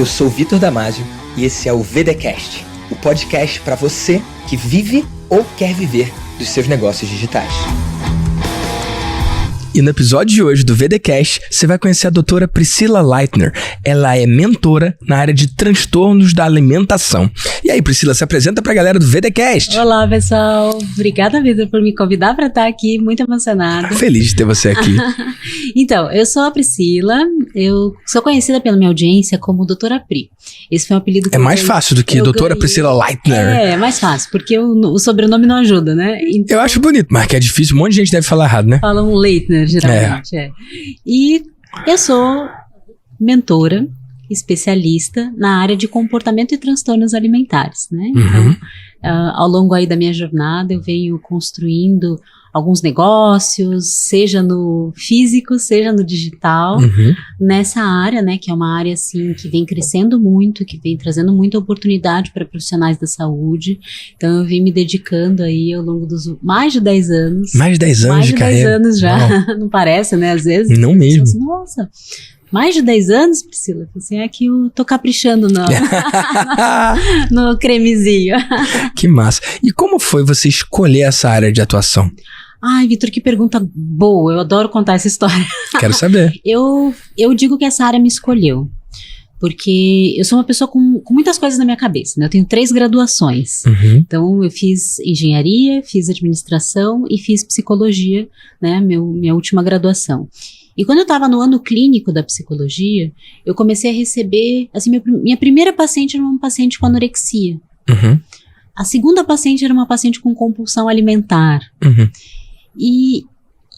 Eu sou o Vitor Damasio e esse é o VDcast, o podcast para você que vive ou quer viver dos seus negócios digitais. E no episódio de hoje do VDcast, você vai conhecer a doutora Priscila Leitner. Ela é mentora na área de transtornos da alimentação. E aí, Priscila, se apresenta pra galera do VDcast. Olá, pessoal. Obrigada, Vitor, por me convidar para estar aqui. Muito emocionada. Feliz de ter você aqui. Então, eu sou a Priscila. Eu sou conhecida pela minha audiência como Doutora Pri. Esse foi um apelido que é mais fácil do que doutora Priscila Leitner. É mais fácil, porque o sobrenome não ajuda, né? Então, eu acho bonito, mas que é difícil. Um monte de gente deve falar errado, né? Falam Leitner, geralmente. E eu sou mentora, especialista na área de comportamento e transtornos alimentares, né? Então, ao longo aí da minha jornada, eu venho construindo alguns negócios, seja no físico, seja no digital, nessa área, né, que é uma área, assim, que vem crescendo muito, que vem trazendo muita oportunidade para profissionais da saúde. Então, eu vim me dedicando aí ao longo dos mais de 10 anos. Mais de 10 anos de carreira? Mais de 10 anos já, não parece, né, às vezes. Não mesmo. Assim, nossa, mais de 10 anos, Priscila? Assim, é que eu tô caprichando no cremezinho. Que massa. E como foi você escolher essa área de atuação? Ai, Vitor, que pergunta boa. Eu adoro contar essa história. Quero saber. Eu digo que essa área me escolheu. Porque eu sou uma pessoa com muitas coisas na minha cabeça, né? Eu tenho 3 graduações. Então, eu fiz engenharia, fiz administração e fiz psicologia, né? Minha última graduação. E quando eu estava no ano clínico da psicologia, eu comecei a receber, assim, minha primeira paciente era uma paciente com anorexia. A segunda paciente era uma paciente com compulsão alimentar. E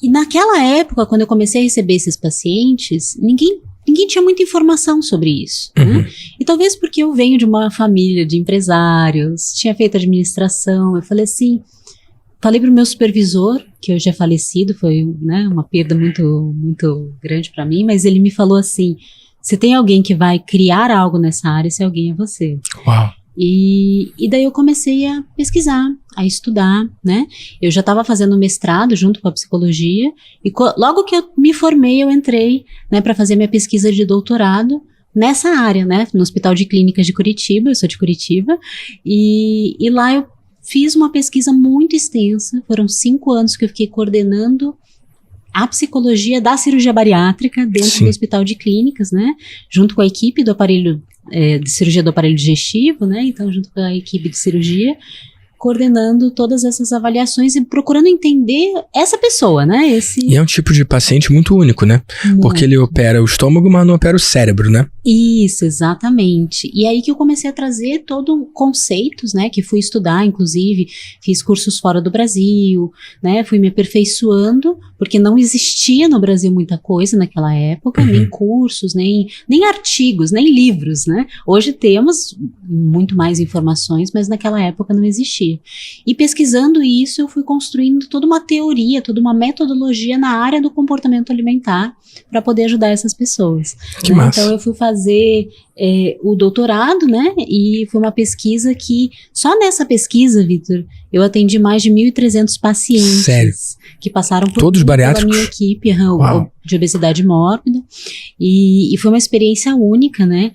naquela época, quando eu comecei a receber esses pacientes, ninguém tinha muita informação sobre isso, né? E talvez porque eu venho de uma família de empresários, tinha feito administração, eu falei assim, falei pro meu supervisor, que hoje é falecido, foi, né, uma perda muito, muito grande para mim, mas ele me falou assim, se tem alguém que vai criar algo nessa área, esse alguém é você. Uau! E daí eu comecei a pesquisar, a estudar, né? Eu já estava fazendo mestrado junto com a psicologia e logo que eu me formei, eu entrei, né, para fazer minha pesquisa de doutorado nessa área, né? No Hospital de Clínicas de Curitiba, eu sou de Curitiba, e lá eu fiz uma pesquisa muito extensa, foram 5 anos que eu fiquei coordenando a psicologia da cirurgia bariátrica dentro do Hospital de Clínicas, né? Junto com a equipe do aparelho de cirurgia do aparelho digestivo, né? Então, junto com a equipe de cirurgia, coordenando todas essas avaliações e procurando entender essa pessoa, né? E é um tipo de paciente muito único, né? Muito. Porque ele opera o estômago, mas não opera o cérebro, né? Isso, exatamente. E aí que eu comecei a trazer todo conceitos, né? Que fui estudar, inclusive, fiz cursos fora do Brasil, né? Fui me aperfeiçoando, porque não existia no Brasil muita coisa naquela época, nem cursos, nem artigos, nem livros, né? Hoje temos muito mais informações, mas naquela época não existia. E pesquisando isso, eu fui construindo toda uma teoria, toda uma metodologia na área do comportamento alimentar para poder ajudar essas pessoas. Que massa. Então eu fui fazer o doutorado, né? E foi uma pesquisa que, só nessa pesquisa, Vitor, eu atendi mais de 1.300 pacientes. Sério? Que passaram por todos bariátricos? Pela minha equipe de obesidade mórbida. E foi uma experiência única, né?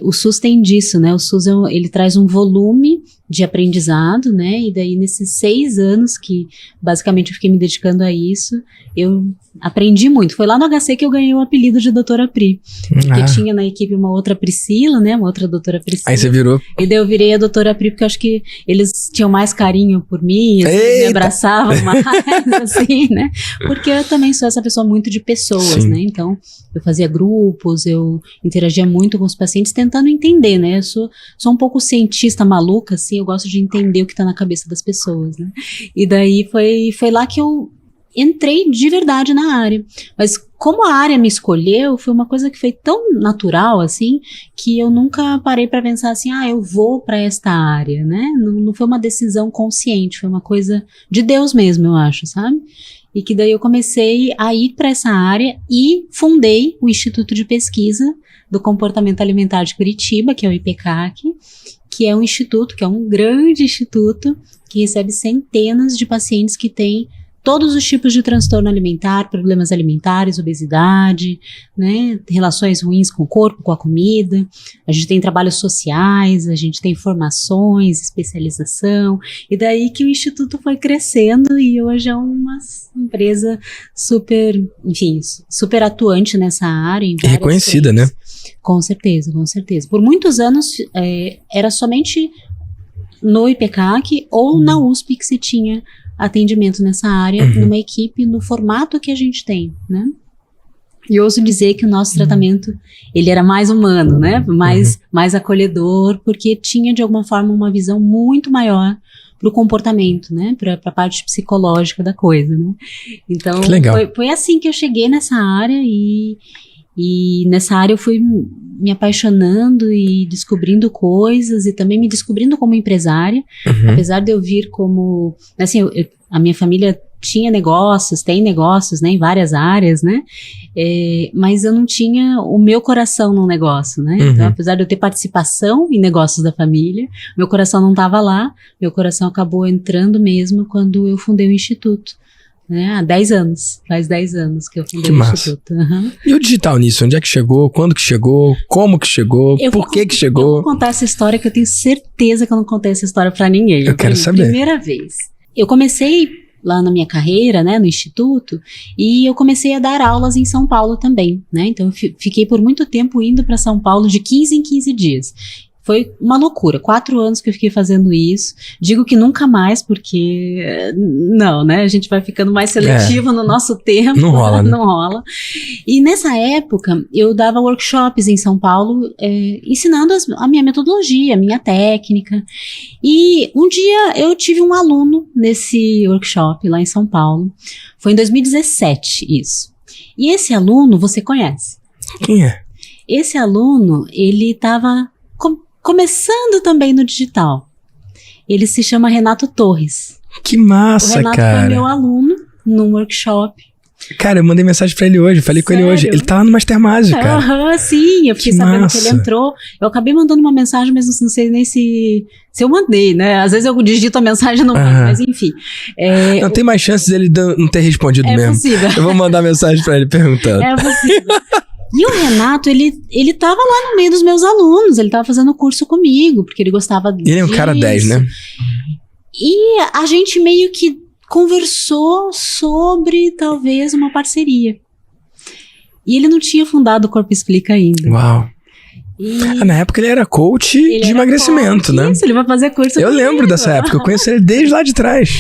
O SUS tem disso, né? O SUS ele traz um volume de aprendizado, né? E daí nesses 6 anos que basicamente eu fiquei me dedicando a isso, eu aprendi muito. Foi lá no HC que eu ganhei o apelido de Doutora Pri. Porque tinha na equipe uma outra Priscila, né? Uma outra doutora Priscila. Aí você virou? E daí eu virei a Doutora Pri porque eu acho que eles tinham mais carinho por mim, assim, me abraçavam mais, assim, né? Porque eu também sou essa pessoa muito de pessoas, né? Então, eu fazia grupos, eu interagia muito com os pacientes tentando entender, né? Eu sou um pouco cientista maluca, assim, eu gosto de entender o que tá na cabeça das pessoas, né? E daí foi lá que eu entrei de verdade na área. Mas como a área me escolheu, foi uma coisa que foi tão natural, assim, que eu nunca parei para pensar assim, eu vou para esta área, né? Não foi uma decisão consciente, foi uma coisa de Deus mesmo, eu acho, sabe? E que daí eu comecei a ir para essa área e fundei o Instituto de Pesquisa do Comportamento Alimentar de Curitiba, que é o IPCAC, que é um instituto, que é um grande instituto, que recebe centenas de pacientes que têm todos os tipos de transtorno alimentar, problemas alimentares, obesidade, né, relações ruins com o corpo, com a comida. A gente tem trabalhos sociais, a gente tem formações, especialização, e daí que o Instituto foi crescendo e hoje é uma empresa super, enfim, super atuante nessa área. E reconhecida, frentes, né? Com certeza, com certeza. Por muitos anos era somente no IPCAC ou na USP que se tinha atendimento nessa área, numa equipe, no formato que a gente tem, né? E ouso dizer que o nosso tratamento, ele era mais humano, né? Mais acolhedor, porque tinha, de alguma forma, uma visão muito maior para o comportamento, né? Para a parte psicológica da coisa, né? Então, foi assim que eu cheguei nessa área e nessa área eu fui me apaixonando e descobrindo coisas e também me descobrindo como empresária, apesar de eu vir como, assim, a minha família tinha negócios, tem negócios, né, em várias áreas, né, mas eu não tinha o meu coração no negócio, né, então apesar de eu ter participação em negócios da família, meu coração não estava lá, meu coração acabou entrando mesmo quando eu fundei o Instituto. Há 10 anos, faz 10 anos que eu fundei o Instituto. E o digital nisso? Onde é que chegou? Quando que chegou? Como que chegou? Por que chegou? Eu vou contar essa história que eu tenho certeza que eu não contei essa história pra ninguém. Eu quero saber. Primeira vez. Eu comecei lá na minha carreira, né, no Instituto, e eu comecei a dar aulas em São Paulo também, né, então eu fiquei por muito tempo indo para São Paulo de 15 em 15 dias. Foi uma loucura, 4 anos que eu fiquei fazendo isso. Digo que nunca mais, porque não, né? A gente vai ficando mais seletivo no nosso tempo. Não rola, né? Não rola. E nessa época, eu dava workshops em São Paulo, ensinando a minha metodologia, a minha técnica. E um dia eu tive um aluno nesse workshop lá em São Paulo. Foi em 2017, isso. E esse aluno, você conhece? Quem é? Esse aluno, ele estava começando também no digital. Ele se chama Renato Torres. Que massa, cara. O Renato foi meu aluno num workshop. Cara, eu mandei mensagem pra ele hoje, falei com ele hoje. Ele tá lá no Master Mágico, cara. Sim, eu fiquei sabendo que ele entrou. Eu acabei mandando uma mensagem, mas não sei nem se eu mandei, né? Às vezes eu digito a mensagem e não mando, mas enfim. Não, tem mais chances dele não ter respondido mesmo. É possível. Eu vou mandar mensagem pra ele perguntando. É possível. E o Renato, ele tava lá no meio dos meus alunos, ele tava fazendo curso comigo, porque ele gostava disso. Ele é um cara 10, né? E a gente meio que conversou sobre, talvez, uma parceria. E ele não tinha fundado o Corpo Explica ainda. Uau. Na época ele era coach de emagrecimento, né? Isso, ele vai fazer curso Eu lembro dessa época, eu conheço ele desde lá de trás.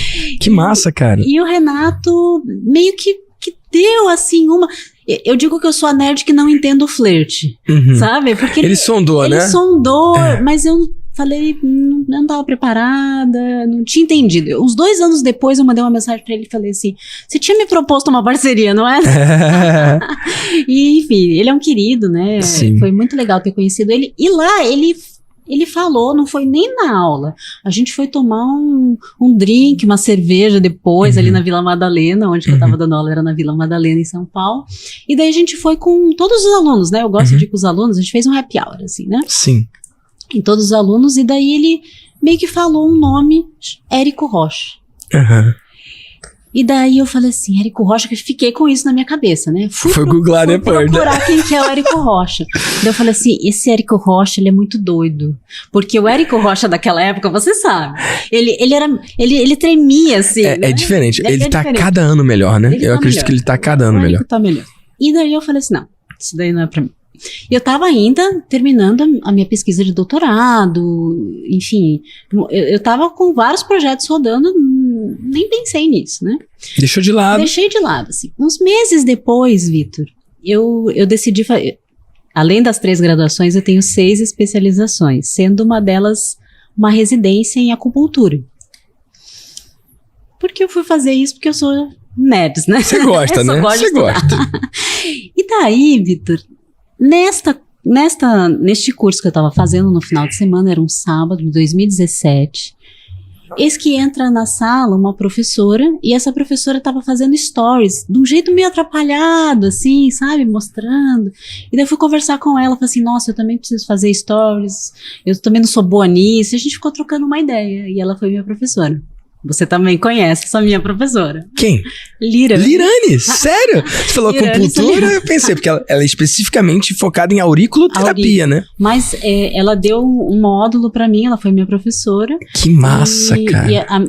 Que massa, cara. E o Renato meio que deu, assim, uma... Eu digo que eu sou a nerd que não entendo o flerte, sabe? Porque ele sondou, né? Ele sondou, mas eu falei, não estava preparada, não tinha entendido. Uns 2 anos depois eu mandei uma mensagem pra ele e falei assim, você tinha me proposto uma parceria, não é? E, enfim, ele é um querido, né? Sim. Foi muito legal ter conhecido ele. E lá, ele falou, não foi nem na aula. A gente foi tomar um drink, uma cerveja depois, ali na Vila Madalena, onde eu tava dando aula, era na Vila Madalena, em São Paulo. E daí a gente foi com todos os alunos, né? Eu gosto de ir com os alunos, a gente fez um happy hour, assim, né? Sim. Em todos os alunos, e daí ele meio que falou um nome, Érico Rocha. E daí eu falei assim, Érico Rocha, que eu fiquei com isso na minha cabeça, né? Fui googlar depois. Procurar quem que é o Érico Rocha. Daí eu falei assim, esse Érico Rocha, ele é muito doido. Porque o Érico Rocha daquela época, você sabe, ele tremia, assim, né? É diferente. Ele tá diferente. Cada ano melhor, né? Eu acredito que ele tá cada ano melhor. Tá melhor. E daí eu falei assim, não, isso daí não é pra mim. E eu estava ainda terminando a minha pesquisa de doutorado, enfim, eu estava com vários projetos rodando, nem pensei nisso, né? Deixou de lado. Deixei de lado, assim. Uns meses depois, Vitor, eu decidi fazer, além das 3 graduações, eu tenho 6 especializações, sendo uma delas uma residência em acupuntura. Por que eu fui fazer isso? Porque eu sou nerds, né? Você gosta, né? Você gosta. E daí, Vitor, neste curso que eu estava fazendo no final de semana, era um sábado de 2017, eis que entra na sala uma professora, e essa professora estava fazendo stories, de um jeito meio atrapalhado, assim, sabe, mostrando, e daí eu fui conversar com ela, falei assim, nossa, eu também preciso fazer stories, eu também não sou boa nisso, e a gente ficou trocando uma ideia, e ela foi minha professora. Você também conhece essa minha professora. Quem? Lirane. Lirane? Sério? Você falou Lirane acupuntura, eu pensei, porque ela é especificamente focada em auriculoterapia, né? Mas ela deu um módulo pra mim, ela foi minha professora. Que massa, cara.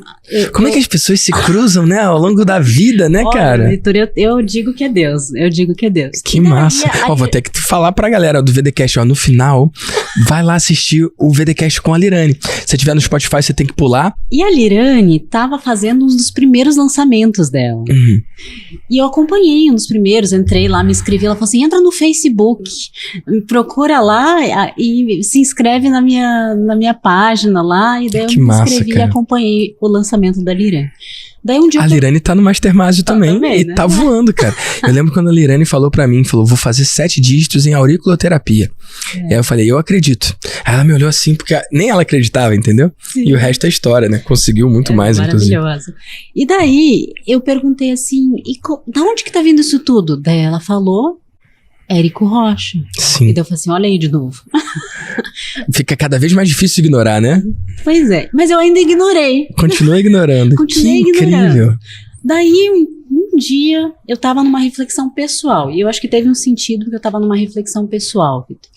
Como é que as pessoas se cruzam, né, ao longo da vida, né, cara? Vitor, eu digo que é Deus. Eu digo que é Deus. Que massa. Vou ter que falar pra galera do VDcast, no final, vai lá assistir o VDcast com a Lirane. Se tiver no Spotify, você tem que pular. E a Lirane tava fazendo um dos primeiros lançamentos dela. Uhum. E eu acompanhei um dos primeiros, entrei lá, me inscrevi, ela falou assim, entra no Facebook, procura lá e se inscreve na minha página lá, e daí eu me inscrevi e acompanhei o lançamento da Lirane. Daí um dia a Lirane tá no Mastermásio também, e né? tá voando, cara. Eu lembro quando a Lirane falou pra mim, vou fazer 7 dígitos em auriculoterapia. E aí eu falei, eu acredito. Aí ela me olhou assim, porque nem ela acreditava, entendeu? Sim. E o resto é história, né? Conseguiu muito mais, inclusive. Maravilhosa. E daí, eu perguntei assim, da onde que tá vindo isso tudo? Daí ela falou, Érico Rocha. Sim. E daí eu falei assim, olha aí de novo. Fica cada vez mais difícil de ignorar, né? Pois é, mas eu ainda ignorei. Continua ignorando. Continuei ignorando. Daí, um dia, eu tava numa reflexão pessoal. E eu acho que teve um sentido que eu tava numa reflexão pessoal, Vitor.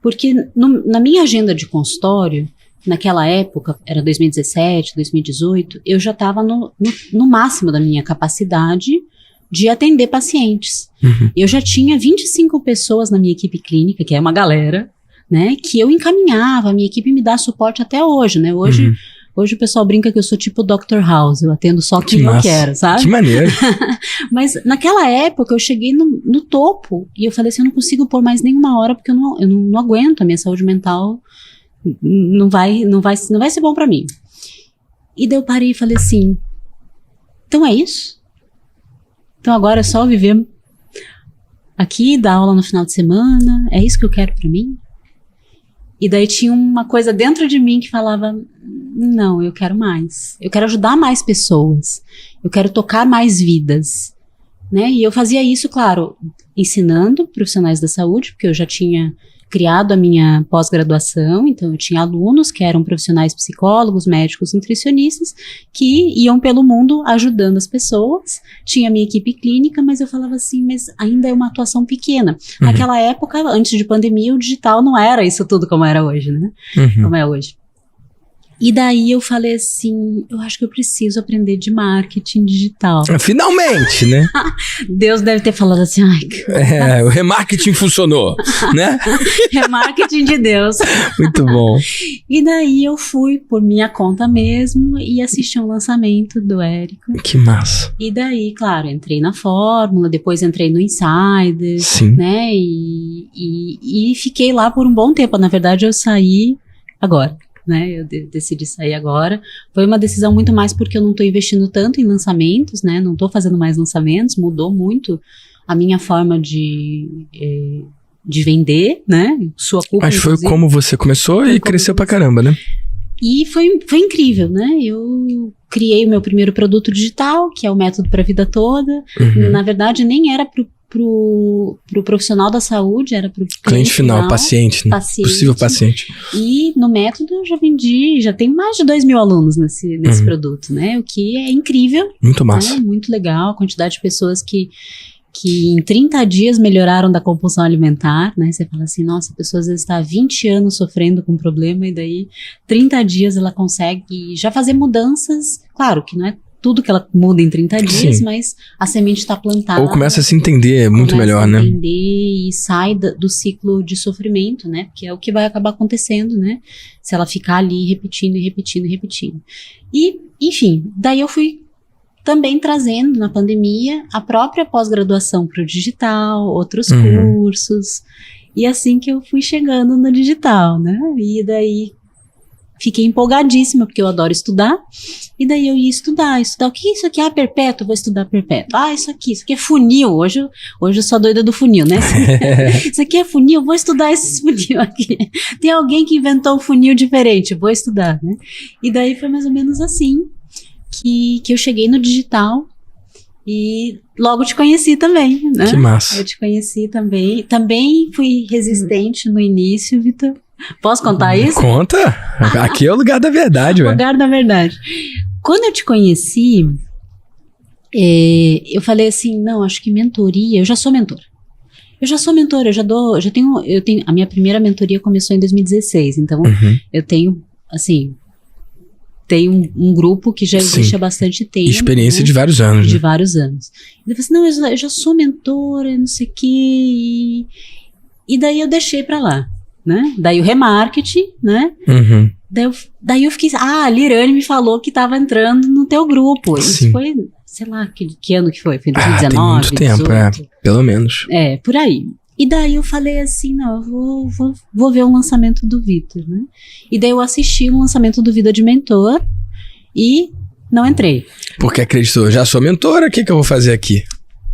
Porque na minha agenda de consultório, naquela época, era 2017, 2018, eu já tava no máximo da minha capacidade de atender pacientes. Uhum. Eu já tinha 25 pessoas na minha equipe clínica, que é uma galera, né, que eu encaminhava, a minha equipe me dá suporte até hoje, né, hoje o pessoal brinca que eu sou tipo Dr. House, eu atendo só quem eu quero, sabe? Que maneiro. Mas naquela época eu cheguei no topo e eu falei assim, eu não consigo pôr mais nenhuma hora porque eu não aguento, a minha saúde mental não vai ser bom pra mim. E daí eu parei e falei assim, então é isso? Então agora é só viver aqui, dar aula no final de semana, é isso que eu quero pra mim? E daí tinha uma coisa dentro de mim que falava, não, eu quero mais. Eu quero ajudar mais pessoas. Eu quero tocar mais vidas. Né? E eu fazia isso, claro, ensinando profissionais da saúde, porque eu já tinha criado a minha pós-graduação, então eu tinha alunos que eram profissionais psicólogos, médicos, nutricionistas, que iam pelo mundo ajudando as pessoas. Tinha a minha equipe clínica, mas eu falava assim, mas ainda é uma atuação pequena. Uhum. Naquela época, antes de pandemia, o digital não era isso tudo como era hoje, né? Uhum. Como é hoje. E daí eu falei assim, eu acho que eu preciso aprender de marketing digital. Finalmente, né? Deus deve ter falado assim, ai, o remarketing funcionou, né? Remarketing de Deus. Muito bom. E daí eu fui por minha conta mesmo e assisti um lançamento do Érico. Que massa. E daí, claro, entrei na fórmula, depois entrei no Insider, sim, né? E fiquei lá por um bom tempo. Na verdade, eu saí agora. Né, eu decidi sair agora. Foi uma decisão muito mais porque eu não estou investindo tanto em lançamentos, né? Não estou fazendo mais lançamentos, mudou muito a minha forma de vender, né? Sua culpa. Mas foi como você começou e cresceu pra caramba, né? E foi incrível, né? Eu criei o meu primeiro produto digital, que é o Método para a Vida Toda. Uhum. Na verdade, nem era pro profissional da saúde, era pro cliente final, paciente, né? Possível paciente. E no Método eu já tenho mais de 2.000 alunos nesse produto, né? O que é incrível. Muito massa. Né? Muito legal, a quantidade de pessoas que em 30 dias melhoraram da compulsão alimentar, né? Você fala assim, nossa, a pessoa às vezes está há 20 anos sofrendo com um problema e daí 30 dias ela consegue já fazer mudanças, claro que não é tudo que ela muda em 30 dias, sim, mas a semente está plantada. Ou começa a se entender muito melhor, né? Começa a entender e sai do ciclo de sofrimento, né? Porque é o que vai acabar acontecendo, né? Se ela ficar ali repetindo e repetindo e repetindo. E, enfim, daí eu fui também trazendo na pandemia a própria pós-graduação para o digital, outros cursos. E assim que eu fui chegando no digital, né? E daí fiquei empolgadíssima, porque eu adoro estudar. E daí eu ia estudar. O que é isso aqui? Ah, perpétuo, vou estudar perpétuo. Ah, isso aqui é funil. Hoje eu sou doida do funil, né? Isso aqui é funil, vou estudar esse funil aqui. Tem alguém que inventou um funil diferente, vou estudar, né? E daí foi mais ou menos assim que eu cheguei no digital e logo te conheci também, né? Que massa. Eu te conheci também. Também fui resistente no início, Vitor. Posso contar isso? Conta! Aqui é o lugar da verdade, velho. O lugar da verdade. Quando eu te conheci, eu falei assim, não, acho que mentoria, eu já sou mentora. A minha primeira mentoria começou em 2016, então eu tenho, assim, um grupo que já existe há bastante tempo. Experiência, né? De vários anos. De vários anos. E eu falei assim, não, eu já sou mentora, não sei o quê, e daí eu deixei pra lá, né? Daí o remarketing, né? Daí eu fiquei, a Lirane me falou que tava entrando no teu grupo. Sim. Isso foi, sei lá, que ano que foi? Foi em 2019? Tem muito tempo, pelo menos. Por aí. E daí eu falei assim, não, eu vou ver o lançamento do Vitor, né? E daí eu assisti o lançamento do Vida de Mentor e não entrei. Porque acreditou, já sou mentora, o que eu vou fazer aqui?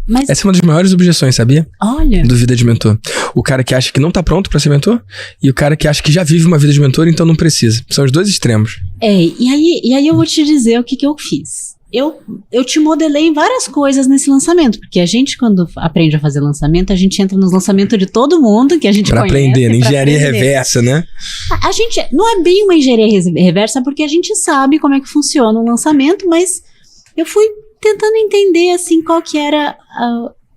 Mas, essa é uma das maiores objeções, sabia? Olha. Do Vida de Mentor. O cara que acha que não tá pronto pra ser mentor e o cara que acha que já vive uma vida de mentor, então não precisa. São os dois extremos. E aí eu vou te dizer o que eu fiz. Eu te modelei em várias coisas nesse lançamento, porque a gente, quando aprende a fazer lançamento, a gente entra nos lançamentos de todo mundo que a gente pra conhece. Aprender, engenharia reversa, né? A gente, não é bem uma engenharia reversa, porque a gente sabe como é que funciona um lançamento, mas eu fui tentando entender, assim, qual que era,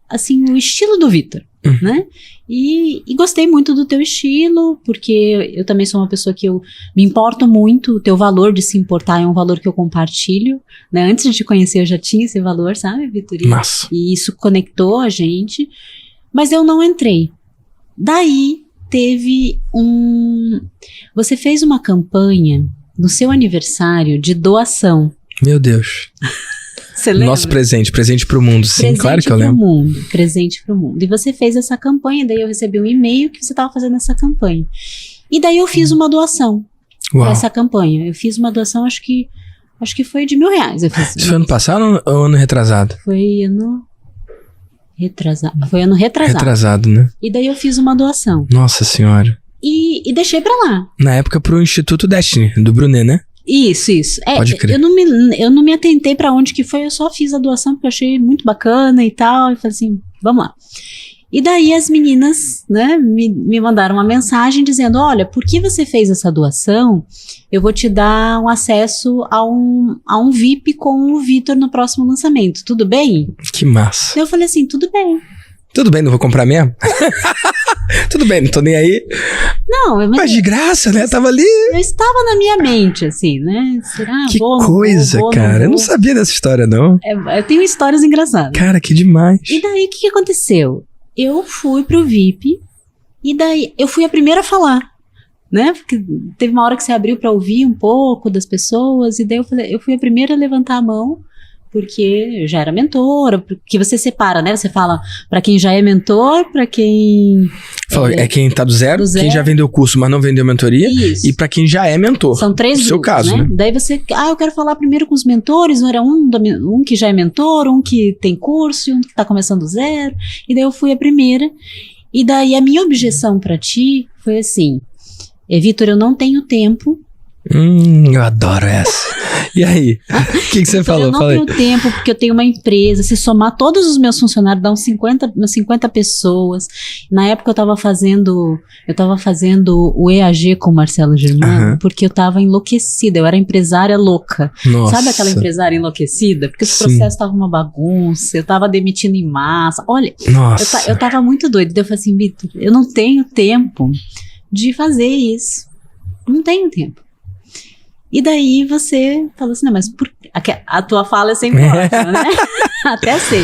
assim, o estilo do Vitor, né? E gostei muito do teu estilo, porque eu também sou uma pessoa que eu me importo muito, o teu valor de se importar é um valor que eu compartilho, né? Antes de te conhecer eu já tinha esse valor, sabe, Vitor? Massa. E isso conectou a gente, mas eu não entrei. Daí teve você fez uma campanha no seu aniversário de doação. Meu Deus. Você lembra? Nosso presente pro mundo, sim, presente, claro que eu lembro. Presente pro mundo. E você fez essa campanha, daí eu recebi um e-mail que você estava fazendo essa campanha. E daí eu fiz uma doação para essa campanha. Eu fiz uma doação, acho que foi de R$1.000. Isso foi ano passado ou ano retrasado? Foi ano retrasado. Foi ano retrasado. Retrasado, né? E daí eu fiz uma doação. Nossa Senhora. E deixei pra lá. Na época pro Instituto Destiny, do Brunet, né? Isso. Pode crer. Eu não me atentei pra onde que foi, eu só fiz a doação porque eu achei muito bacana e tal. E falei assim, vamos lá. E daí as meninas, né, me mandaram uma mensagem dizendo, olha, por que você fez essa doação? Eu vou te dar um acesso a um VIP com o Vitor no próximo lançamento. Tudo bem? Que massa. Eu falei assim, tudo bem. Tudo bem, não vou comprar mesmo? Tudo bem, não tô nem aí. Não, mas de graça, né? Tava ali. Eu estava na minha mente, assim, né? Será? Que coisa, cara. Eu não sabia dessa história, não. Eu tenho histórias engraçadas. Cara, que demais. E daí, o que aconteceu? Eu fui pro VIP e daí eu fui a primeira a falar, né? Porque teve uma hora que você abriu pra ouvir um pouco das pessoas e daí eu fui a primeira a levantar a mão. Porque eu já era mentora, porque você separa, né? Você fala pra quem já é mentor, pra quem... É quem tá do zero, quem já vendeu o curso, mas não vendeu mentoria. Isso. E pra quem já é mentor. São 3 grupos, seu caso, né? Daí você... eu quero falar primeiro com os mentores, era um que já é mentor, um que tem curso, um que tá começando do zero. E daí eu fui a primeira. E daí a minha objeção pra ti foi assim, Vitor, eu não tenho tempo. Eu adoro essa. E aí? O que você falou? Eu não tenho tempo porque eu tenho uma empresa. Se somar todos os meus funcionários, dá umas 50 pessoas. Na época eu tava fazendo o EAG com o Marcelo Germano, porque eu tava enlouquecida. Eu era empresária louca. Nossa. Sabe aquela empresária enlouquecida? Porque os processos estavam uma bagunça, eu tava demitindo em massa. Olha, eu tava muito doida. Eu falei assim, Vitor, eu não tenho tempo de fazer isso. Não tenho tempo. E daí você falou assim, não, mas a tua fala é sempre ótima, né? Até sei.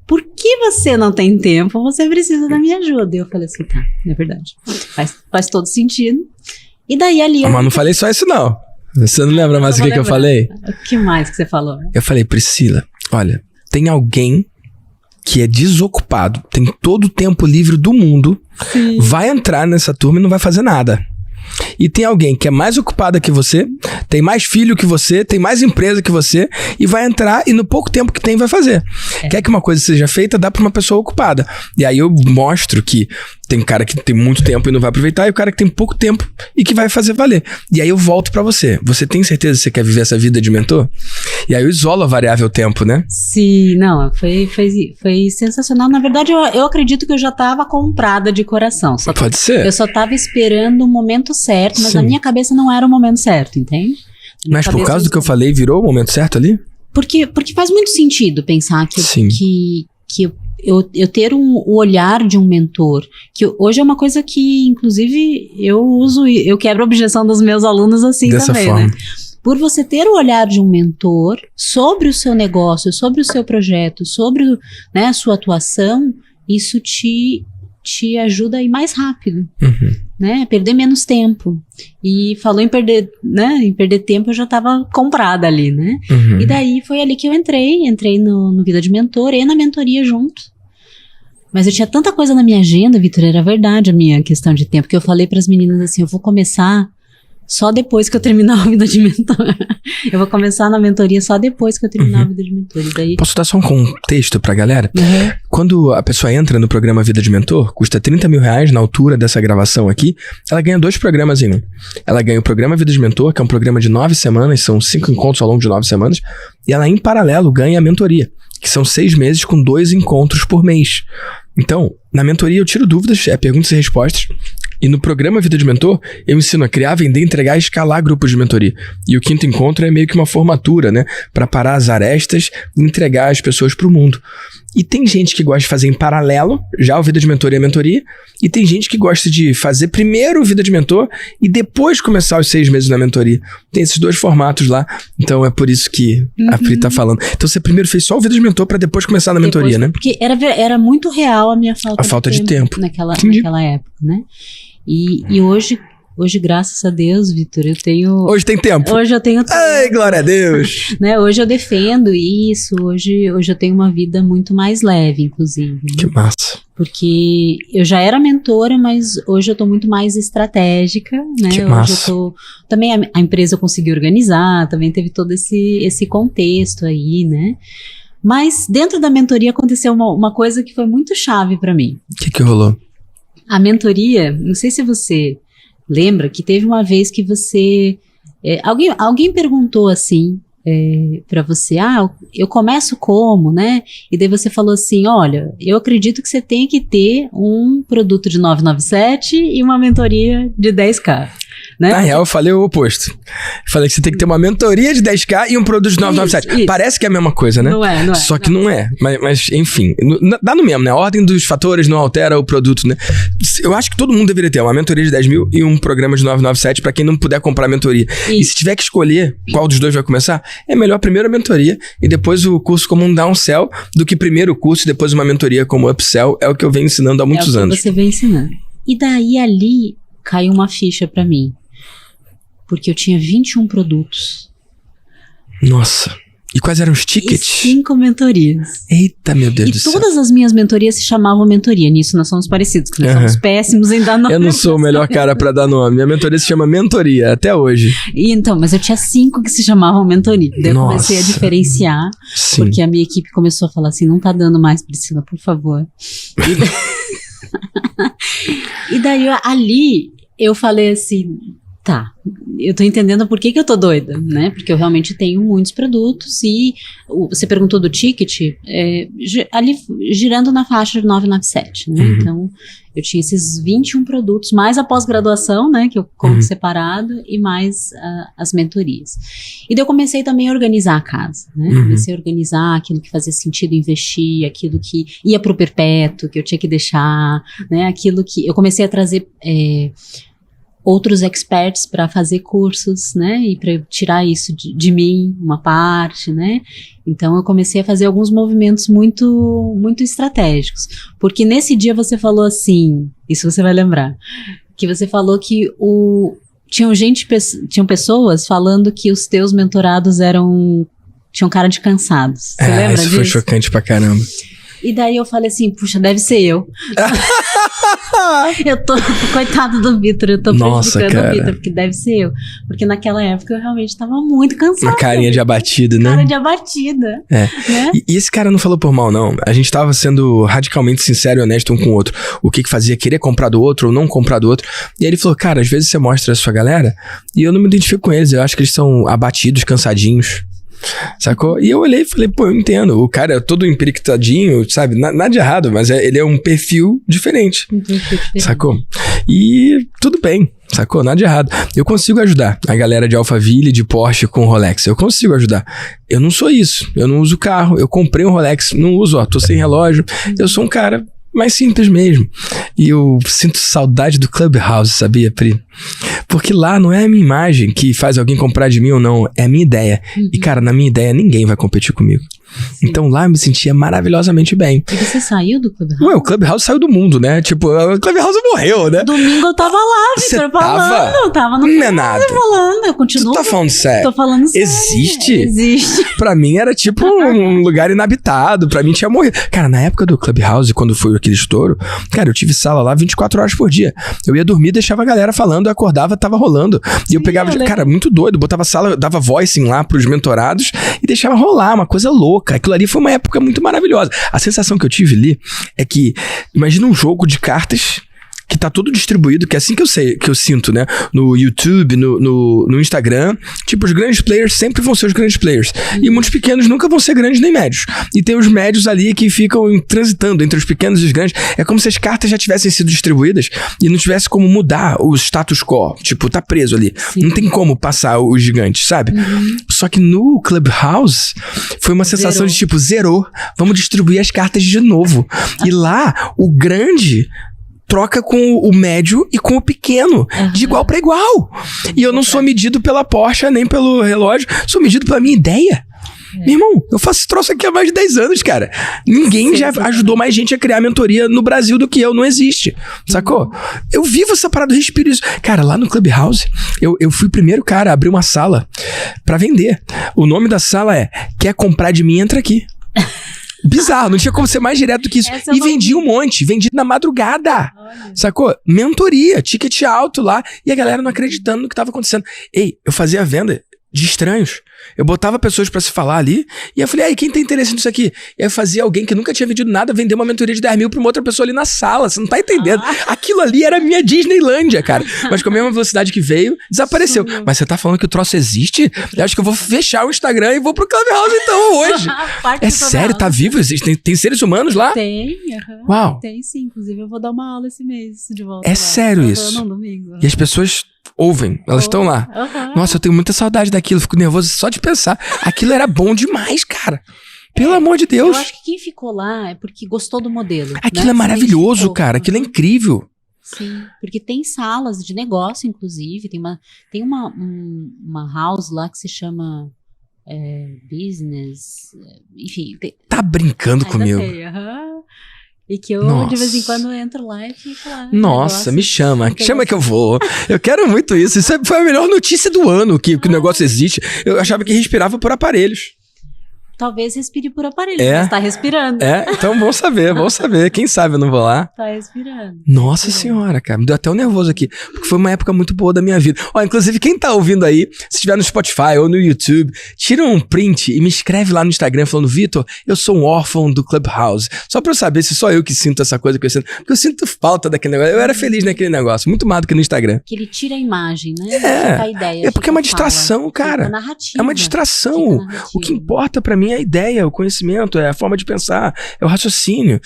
Por que você não tem tempo? Você precisa da minha ajuda. E eu falei assim, tá, é verdade. Faz todo sentido. E daí ali... Mas não falei só isso, não. Você não lembra mais o que eu falei? O que mais que você falou? Eu falei, Priscila, olha, tem alguém que é desocupado, tem todo o tempo livre do mundo, vai entrar nessa turma e não vai fazer nada. E tem alguém que é mais ocupada que você, tem mais filho que você, tem mais empresa que você, e vai entrar e no pouco tempo que tem vai fazer. Quer que uma coisa seja feita, dá pra uma pessoa ocupada. E aí eu mostro que tem cara que tem muito tempo e não vai aproveitar, e o cara que tem pouco tempo e que vai fazer valer. E aí eu volto pra você. Você tem certeza que você quer viver essa vida de mentor? E aí eu isolo a variável tempo, né? Sim, não, foi sensacional. Na verdade, eu acredito que eu já tava comprada de coração. Pode ser. Eu só tava esperando o momento certo, mas na minha cabeça não era o momento certo, entende? Mas por causa do que eu falei, virou o momento certo ali? Porque faz muito sentido pensar que eu ter o olhar de um mentor, que hoje é uma coisa que, inclusive, eu uso, eu quebro a objeção dos meus alunos assim dessa também, forma. né? Por você ter o olhar de um mentor sobre o seu negócio, sobre o seu projeto, sobre, né, a sua atuação, isso te ajuda a ir mais rápido, né? Perder menos tempo. E falou em perder, né? Em perder tempo, eu já estava comprada ali, né? E daí foi ali que eu entrei no Vida de Mentor e na mentoria junto. Mas eu tinha tanta coisa na minha agenda, Vitor, era verdade a minha questão de tempo, que eu falei para as meninas assim, eu vou começar só depois que eu terminar a Vida de Mentor. Eu vou começar na mentoria só depois que eu terminar a Vida de Mentor. E daí... Posso dar só um contexto pra galera? Quando a pessoa entra no programa Vida de Mentor, custa R$30 mil na altura dessa gravação aqui, ela ganha 2 programas em um. Ela ganha o programa Vida de Mentor, que é um programa de 9 semanas, são 5 encontros ao longo de 9 semanas, e ela, em paralelo, ganha a mentoria, que são 6 meses com 2 encontros por mês. Então, na mentoria eu tiro dúvidas, perguntas e respostas. E no programa Vida de Mentor, eu ensino a criar, vender, entregar e escalar grupos de mentoria. E o 5º encontro é meio que uma formatura, né? Para parar as arestas e entregar as pessoas pro mundo. E tem gente que gosta de fazer em paralelo, já o Vida de Mentor e a mentoria. E tem gente que gosta de fazer primeiro o Vida de Mentor e depois começar os 6 meses na mentoria. Tem esses 2 formatos lá. Então é por isso que a Pri tá falando. Então você primeiro fez só o Vida de Mentor para depois começar na mentoria, né? Porque era muito real a minha falta de tempo. Naquela época, né? E hoje, graças a Deus, Vitor, eu tenho... Hoje tem tempo. Hoje eu tenho tempo. Ai, glória a Deus. Né? Hoje eu defendo isso. Hoje eu tenho uma vida muito mais leve, inclusive. Né? Que massa. Porque eu já era mentora, mas hoje eu tô muito mais estratégica, né? Que hoje massa. eu tô... Também a empresa eu consegui organizar, também teve todo esse contexto aí, né? Mas dentro da mentoria aconteceu uma coisa que foi muito chave para mim. O que rolou? A mentoria, não sei se você lembra, que teve uma vez que você... alguém perguntou assim para você, eu começo como, né? E daí você falou assim, olha, eu acredito que você tem que ter um produto de 997 e uma mentoria de 10K. Né? Na real, eu falei o oposto. Eu falei que você tem que ter uma mentoria de 10K e um produto de 997. Isso. Parece que é a mesma coisa, né? Não é. Só que não é. Mas enfim, dá no mesmo, né? A ordem dos fatores não altera o produto, né? Eu acho que todo mundo deveria ter uma mentoria de 10 mil e um programa de 997 pra quem não puder comprar a mentoria. Isso. E se tiver que escolher qual dos 2 vai começar, é melhor primeiro a mentoria e depois o curso como um downsell do que primeiro o curso e depois uma mentoria como upsell. É o que eu venho ensinando há muitos anos. É o que você vem ensinando. E daí ali caiu uma ficha pra mim. Porque eu tinha 21 produtos. Nossa. E quais eram os tickets? E 5 mentorias. Eita, meu Deus do céu. E todas as minhas mentorias se chamavam mentoria. Nisso nós somos parecidos, porque nós somos péssimos em dar nome. Eu não sou o melhor cara pra dar nome. Minha mentoria se chama mentoria, até hoje. E então, mas eu tinha 5 que se chamavam mentoria. Daí eu comecei a diferenciar. Sim. Porque a minha equipe começou a falar assim, não tá dando mais, Priscila, por favor. E daí ali eu falei assim... Tá, eu tô entendendo por que eu tô doida, né? Porque eu realmente tenho muitos produtos e você perguntou do ticket, ali girando na faixa de 997, né? Então, eu tinha esses 21 produtos, mais a pós-graduação, né? Que eu coloco separado e mais as mentorias. E daí eu comecei também a organizar a casa, né? Comecei a organizar aquilo que fazia sentido investir, aquilo que ia pro perpétuo, que eu tinha que deixar, né? Aquilo que... Eu comecei a trazer... outros experts para fazer cursos, né, e para tirar isso de mim, uma parte, né, então eu comecei a fazer alguns movimentos muito, muito estratégicos, porque nesse dia você falou assim, isso você vai lembrar, que você falou que tinham pessoas falando que os teus mentorados tinham cara de cansados, você lembra disso? Isso foi chocante pra caramba. E daí eu falei assim, puxa, deve ser eu. Coitado do Vitor, eu tô prejudicando o Vitor, porque deve ser eu. Porque naquela época eu realmente tava muito cansada. Uma carinha de abatido, né? Cara de abatida. Né? E esse cara não falou por mal, não. A gente tava sendo radicalmente sincero e honesto um com o outro. O que fazia querer comprar do outro ou não comprar do outro. E aí ele falou, cara, às vezes você mostra a sua galera e eu não me identifico com eles. Eu acho que eles são abatidos, cansadinhos. Sacou? E eu olhei e falei, pô, eu entendo. O cara é todo emperiquitadinho, sabe? Nada de errado, mas ele é um perfil diferente. Sacou? E tudo bem. Sacou? Nada de errado. Eu consigo ajudar a galera de Alphaville, de Porsche com Rolex. Eu consigo ajudar. Eu não sou isso. Eu não uso carro. Eu comprei um Rolex. Não uso, tô sem relógio. Eu sou um cara mais simples mesmo. E eu sinto saudade do Clubhouse, sabia, Pri? Porque lá não é a minha imagem que faz alguém comprar de mim ou não. É a minha ideia. E, cara, na minha ideia, ninguém vai competir comigo. Sim. Então lá eu me sentia maravilhosamente bem. E você saiu do Clubhouse? Ué, o Clubhouse saiu do mundo, né? Tipo, o Clubhouse morreu, né? Domingo eu tava lá, Vitor, falando. Eu tava no Clubhouse falando. Eu continuo. Tu tá falando sério? Tô falando sério. Existe? Pra mim era tipo um lugar inabitado. Pra mim tinha morrido. Cara, na época do Clubhouse, quando foi aquele estouro, cara, eu tive sala lá 24 horas por dia. Eu ia dormir, deixava a galera falando, eu acordava, tava rolando. E eu pegava, cara, muito doido, botava sala, dava voicing lá pros mentorados e deixava rolar, uma coisa louca. Aquilo ali foi uma época muito maravilhosa. A sensação que eu tive ali é que, imagina um jogo de cartas que tá todo distribuído, que é assim que eu sinto, né? No YouTube, no Instagram. Tipo, os grandes players sempre vão ser os grandes players. E muitos pequenos nunca vão ser grandes nem médios. E tem os médios ali que ficam transitando entre os pequenos e os grandes. É como se as cartas já tivessem sido distribuídas e não tivesse como mudar o status quo. Tipo, tá preso ali. Sim. Não tem como passar os gigantes, sabe? Só que no Clubhouse foi uma sensação de tipo, zerou. Vamos distribuir as cartas de novo. E lá, o grande troca com o médio e com o pequeno, de igual para igual. E eu não sou medido pela Porsche, nem pelo relógio, sou medido pela minha ideia. Meu irmão, eu faço esse troço aqui há mais de 10 anos, cara. Ninguém já ajudou mais gente a criar mentoria no Brasil do que eu, não existe. Sacou? Eu vivo essa parada, eu respiro isso. Cara, lá no Clubhouse, eu fui o primeiro cara a abrir uma sala pra vender. O nome da sala é Quer Comprar de Mim, Entra Aqui. Bizarro, não tinha como ser mais direto do que isso. E vendi um monte, vendi na madrugada. Olha. Sacou? Mentoria, ticket alto lá. E a galera não acreditando no que tava acontecendo. Ei, eu fazia a venda de estranhos. Eu botava pessoas pra se falar ali, e eu falei, aí, quem tem interesse nisso aqui? E aí eu fazia alguém que nunca tinha vendido nada, vender uma mentoria de 10 mil pra uma outra pessoa ali na sala, você não tá entendendo. Aquilo ali era a minha Disneylândia, cara. Mas com a mesma velocidade que veio, desapareceu. Mas você tá falando que o troço existe? Eu acho que eu vou fechar o Instagram e vou pro Clubhouse então, hoje. É sério, tá vivo? Tem seres humanos lá? Tem, Uau. Tem sim, inclusive eu vou dar uma aula esse mês de volta. É lá. Sério isso? Não, domingo. E as pessoas ouvem, elas estão lá. Nossa, eu tenho muita saudade daquilo, fico nervoso só de pensar. Aquilo era bom demais, cara. Pelo amor de Deus. Eu acho que quem ficou lá é porque gostou do modelo. Aquilo é maravilhoso, cara. Aquilo é incrível. Sim, porque tem salas de negócio, inclusive. Tem uma house lá que se chama Business. Enfim. Tá brincando comigo. E que eu, de vez em quando, entro lá e fico lá. Nossa, me chama. Chama que eu vou. Eu quero muito isso. Isso foi a melhor notícia do ano, que o negócio existe. Eu achava que respirava por aparelhos. Talvez respire por aparelho, mas tá respirando. Então vamos saber. Quem sabe eu não vou lá. Tá respirando. Nossa senhora, cara. Me deu até um nervoso aqui. Porque foi uma época muito boa da minha vida. Ó, inclusive, quem tá ouvindo aí, se estiver no Spotify ou no YouTube, tira um print e me escreve lá no Instagram falando, Vitor, eu sou um órfão do Clubhouse. Só pra eu saber se só eu que sinto essa coisa que eu sinto. Porque eu sinto falta daquele negócio. Eu era feliz naquele negócio. Muito mais do que no Instagram. Que ele tira a imagem, né? Fica a ideia. É porque é uma distração, cara. Fica narrativa. É uma distração. O que importa pra mim é a ideia, o conhecimento, é a forma de pensar, é o raciocínio.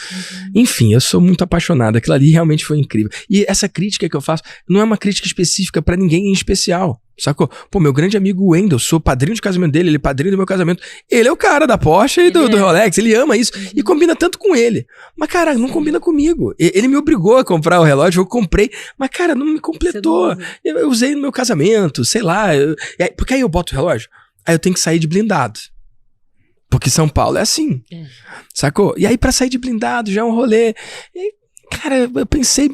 Enfim, eu sou muito apaixonado. Aquilo ali realmente foi incrível. E essa crítica que eu faço não é uma crítica específica pra ninguém em especial. Sacou? Pô, meu grande amigo Wendel, sou padrinho de casamento dele, ele é padrinho do meu casamento. Ele é o cara da Porsche e do Rolex, ele ama isso. E combina tanto com ele. Mas, cara, não combina comigo. Ele me obrigou a comprar o relógio, eu comprei. Mas, cara, não me completou. Eu usei no meu casamento, sei lá. Porque aí eu boto o relógio, aí eu tenho que sair de blindado. Porque São Paulo é assim. Sacou? E aí, pra sair de blindado, já é um rolê. E, cara, eu pensei...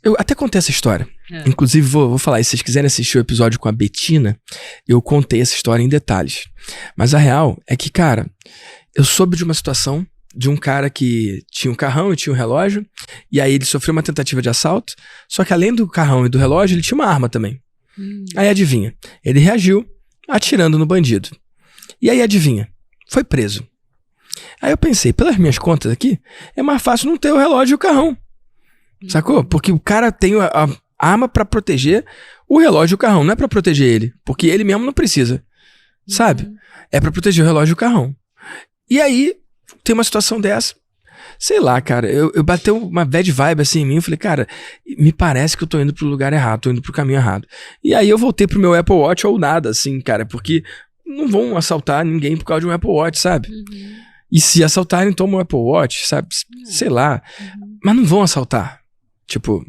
Eu até contei essa história. Inclusive, vou falar, e se vocês quiserem assistir o episódio com a Betina, eu contei essa história em detalhes. Mas a real é que, cara, eu soube de uma situação de um cara que tinha um carrão e tinha um relógio, e aí ele sofreu uma tentativa de assalto, só que além do carrão e do relógio, ele tinha uma arma também. Aí adivinha, ele reagiu atirando no bandido. E aí adivinha, foi preso. Aí eu pensei, pelas minhas contas aqui, é mais fácil não ter o relógio e o carrão. Sacou? Porque o cara tem a arma pra proteger o relógio e o carrão, não é pra proteger ele. Porque ele mesmo não precisa. sabe? É pra proteger o relógio e o carrão. E aí, tem uma situação dessa. Sei lá, cara, eu bateu uma bad vibe assim em mim, eu falei, cara, me parece que eu tô indo pro lugar errado, tô indo pro caminho errado. E aí eu voltei pro meu Apple Watch ou nada, assim, cara, porque não vão assaltar ninguém por causa de um Apple Watch, sabe? E se assaltarem, toma um Apple Watch, sabe? Sei lá. Mas não vão assaltar. Tipo,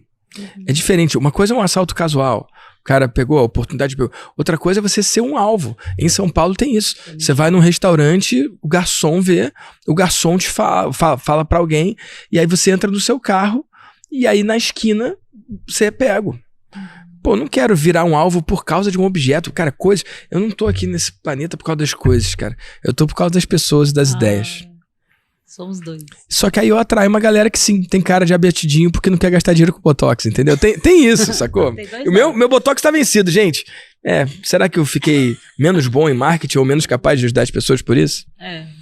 é diferente. Uma coisa é um assalto casual. O cara pegou a oportunidade. Outra coisa é você ser um alvo. Em São Paulo tem isso. Você vai num restaurante, o garçom vê, o garçom te fala pra alguém, e aí você entra no seu carro, e aí na esquina você é pego. Pô, não quero virar um alvo por causa de um objeto. Cara, coisas... Eu não tô aqui nesse planeta por causa das coisas, cara. Eu tô por causa das pessoas e das ideias. Somos dois. Só que aí eu atraio uma galera que sim, tem cara de abetidinho porque não quer gastar dinheiro com Botox, entendeu? Tem isso, sacou? E o meu Botox tá vencido, gente. Será que eu fiquei menos bom em marketing ou menos capaz de ajudar as pessoas por isso?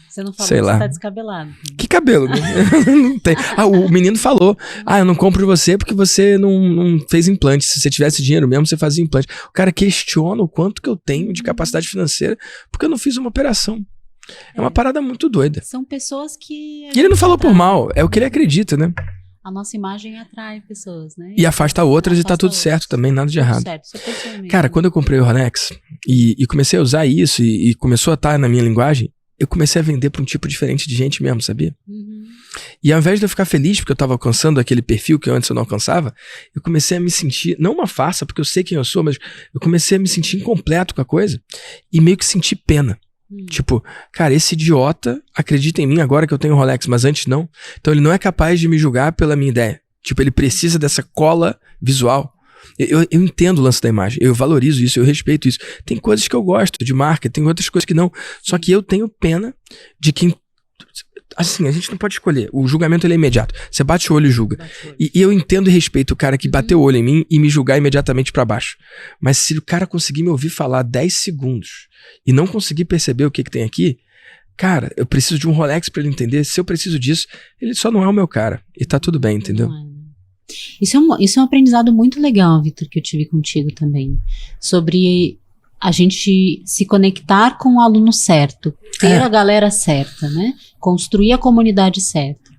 Você não falou Sei que lá. você tá descabelado. Que cabelo? Não tem. O menino falou, eu não compro você porque você não fez implante. Se você tivesse dinheiro mesmo, você fazia implante. O cara questiona o quanto que eu tenho de capacidade financeira porque eu não fiz uma operação. É uma parada muito doida. São pessoas que... E ele não falou por mal, é o que ele acredita, né? A nossa imagem atrai pessoas, né? E afasta outras e tá tudo certo também, nada de errado. Certo, você pensou mesmo. Cara, quando eu comprei o Rolex e comecei a usar isso e começou a estar na minha linguagem, eu comecei a vender pra um tipo diferente de gente mesmo, sabia? E ao invés de eu ficar feliz porque eu tava alcançando aquele perfil que antes eu não alcançava, eu comecei a me sentir, não uma farsa, porque eu sei quem eu sou, mas eu comecei a me sentir incompleto com a coisa e meio que sentir pena. Tipo, cara, esse idiota acredita em mim agora que eu tenho Rolex, mas antes não. Então ele não é capaz de me julgar pela minha ideia. Tipo, ele precisa dessa cola visual. Eu entendo o lance da imagem, eu valorizo isso, eu respeito isso. Tem coisas que eu gosto de marca, tem outras coisas que não. Só que eu tenho pena de quem... Assim, a gente não pode escolher. O julgamento ele é imediato. Você bate o olho e julga. E eu entendo e respeito o cara que bateu o olho em mim e me julgar imediatamente pra baixo. Mas se o cara conseguir me ouvir falar 10 segundos e não conseguir perceber o que tem aqui, cara, eu preciso de um Rolex pra ele entender. Se eu preciso disso, ele só não é o meu cara. E tá tudo bem, entendeu? Isso é um aprendizado muito legal, Vitor, que eu tive contigo também. Sobre a gente se conectar com o aluno certo, ter a galera certa, né? Construir a comunidade certa.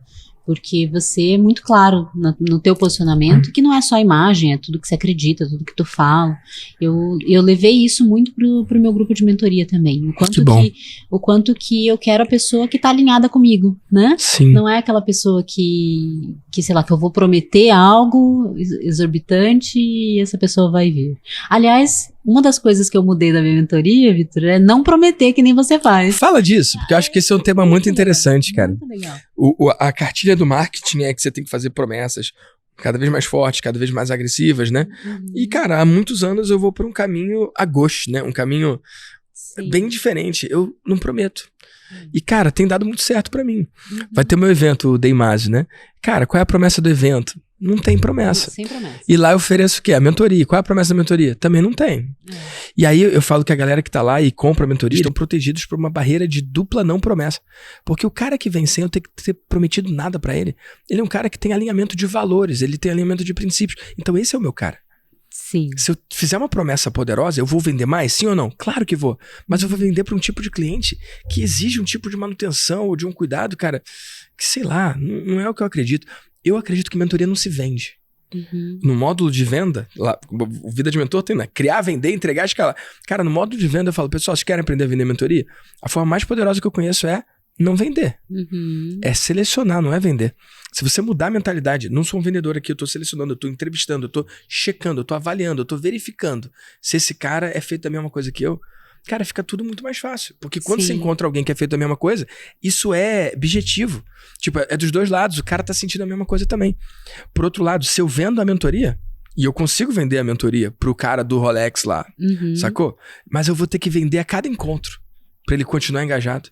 Porque você é muito claro no teu posicionamento, que não é só a imagem, é tudo que você acredita, tudo que tu fala. Eu levei isso muito pro meu grupo de mentoria também. O quanto que eu quero a pessoa que tá alinhada comigo, né? Sim. Não é aquela pessoa que, sei lá, que eu vou prometer algo exorbitante e essa pessoa vai vir. Aliás, uma das coisas que eu mudei da minha mentoria, Vitor, é não prometer que nem você faz. Fala disso, porque eu acho que esse é um tema muito interessante, cara. Muito legal. A cartilha do marketing é que você tem que fazer promessas cada vez mais fortes, cada vez mais agressivas, né? E, cara, há muitos anos eu vou por um caminho a gauche, né? Um caminho bem diferente. Eu não prometo. E, cara, tem dado muito certo pra mim. Vai ter meu evento, o Deimase, né? Cara, qual é a promessa do evento? Não tem promessa. Sem promessa. E lá eu ofereço o quê? A mentoria. Qual é a promessa da mentoria? Também não tem. E aí eu falo que a galera que tá lá e compra a mentoria estão protegidos por uma barreira de dupla não promessa. Porque o cara que vem sem eu ter que ter prometido nada pra ele, ele é um cara que tem alinhamento de valores, ele tem alinhamento de princípios. Então esse é o meu cara. Sim. Se eu fizer uma promessa poderosa, eu vou vender mais? Sim ou não? Claro que vou. Mas eu vou vender para um tipo de cliente que exige um tipo de manutenção ou de um cuidado, cara, que sei lá, não é o que eu acredito. Eu acredito que mentoria não se vende. No módulo de venda, lá, o Vida de Mentor tem, né? Criar, vender, entregar, escalar. Cara, no módulo de venda eu falo, pessoal, vocês querem aprender a vender mentoria? A forma mais poderosa que eu conheço é não vender. É selecionar, não é vender. Se você mudar a mentalidade, não sou um vendedor aqui, eu tô selecionando, eu tô entrevistando, eu tô checando, eu tô avaliando, eu tô verificando se esse cara é feito da mesma coisa que eu. Cara, fica tudo muito mais fácil. Porque quando você encontra alguém que é feito da mesma coisa, isso é objetivo. Tipo, é dos dois lados, o cara tá sentindo a mesma coisa também. Por outro lado, se eu vendo a mentoria, e eu consigo vender a mentoria pro cara do Rolex lá, sacou? Mas eu vou ter que vender a cada encontro pra ele continuar engajado.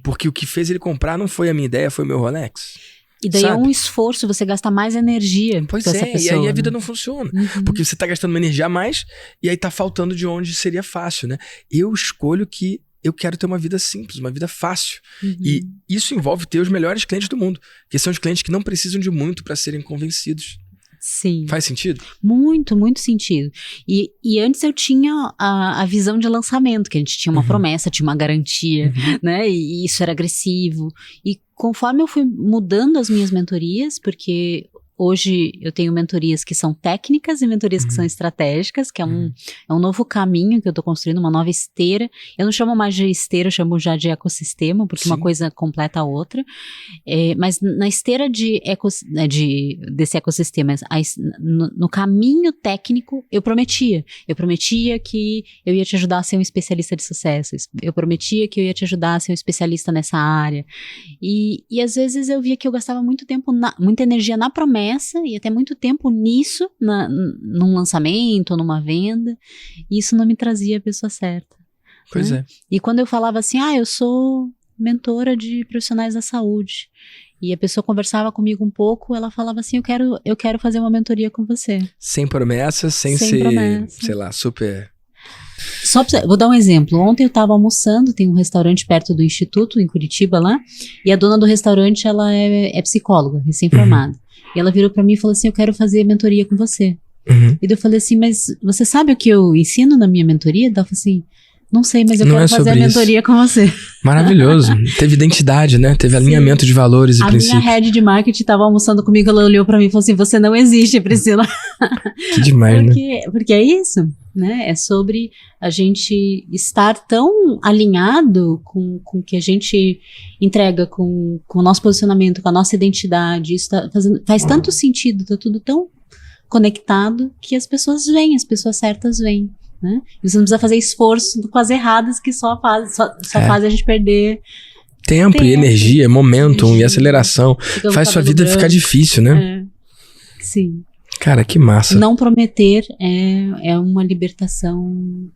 Porque o que fez ele comprar não foi a minha ideia, foi o meu Rolex. E daí é um esforço, você gasta mais energia com essa pessoa. E aí a vida não funciona. Porque você tá gastando uma energia a mais e aí tá faltando de onde seria fácil, né? Eu escolho que eu quero ter uma vida simples, uma vida fácil. E isso envolve ter os melhores clientes do mundo, que são os clientes que não precisam de muito para serem convencidos. Sim. Faz sentido? Muito, muito sentido. E antes eu tinha a visão de lançamento, que a gente tinha uma promessa, tinha uma garantia, né? E isso era agressivo. E conforme eu fui mudando as minhas mentorias, porque hoje eu tenho mentorias que são técnicas e mentorias que são estratégicas, que é um novo caminho que eu estou construindo, uma nova esteira. Eu não chamo mais de esteira, eu chamo já de ecossistema, porque uma coisa completa a outra. Mas na esteira desse ecossistema, no caminho técnico, eu prometia que eu ia te ajudar a ser um especialista de sucesso. Eu prometia que eu ia te ajudar a ser um especialista nessa área. E às vezes eu via que eu gastava muito tempo, muita energia na promessa, e até muito tempo nisso, num lançamento ou numa venda, e isso não me trazia a pessoa certa. Pois é. E quando eu falava assim, eu sou mentora de profissionais da saúde, e a pessoa conversava comigo um pouco, ela falava assim, eu quero fazer uma mentoria com você. Sem promessas, sem ser, promessa. Sei lá, super... Vou dar um exemplo. Ontem eu estava almoçando, tem um restaurante perto do Instituto, em Curitiba lá, e a dona do restaurante, ela é psicóloga, recém-formada. E ela virou pra mim e falou assim, eu quero fazer mentoria com você. E daí eu falei assim, mas você sabe o que eu ensino na minha mentoria? Ela falou assim, não sei, mas eu quero fazer a mentoria com você. Maravilhoso. Teve identidade, né? Teve alinhamento de valores e princípios. A minha head de marketing estava almoçando comigo, ela olhou pra mim e falou assim, você não existe, Priscila. Que demais, né? Porque é isso, né? É sobre a gente estar tão alinhado com o que a gente entrega, com o nosso posicionamento, com a nossa identidade. Isso faz tanto sentido, tá tudo tão conectado que as pessoas vêm, as pessoas certas vêm. Né? E você não precisa fazer esforço com as erradas que só faz a gente perder tempo e energia, momentum e aceleração. Faz sua vida ficar difícil, né? Sim. Cara, que massa. Não prometer é uma libertação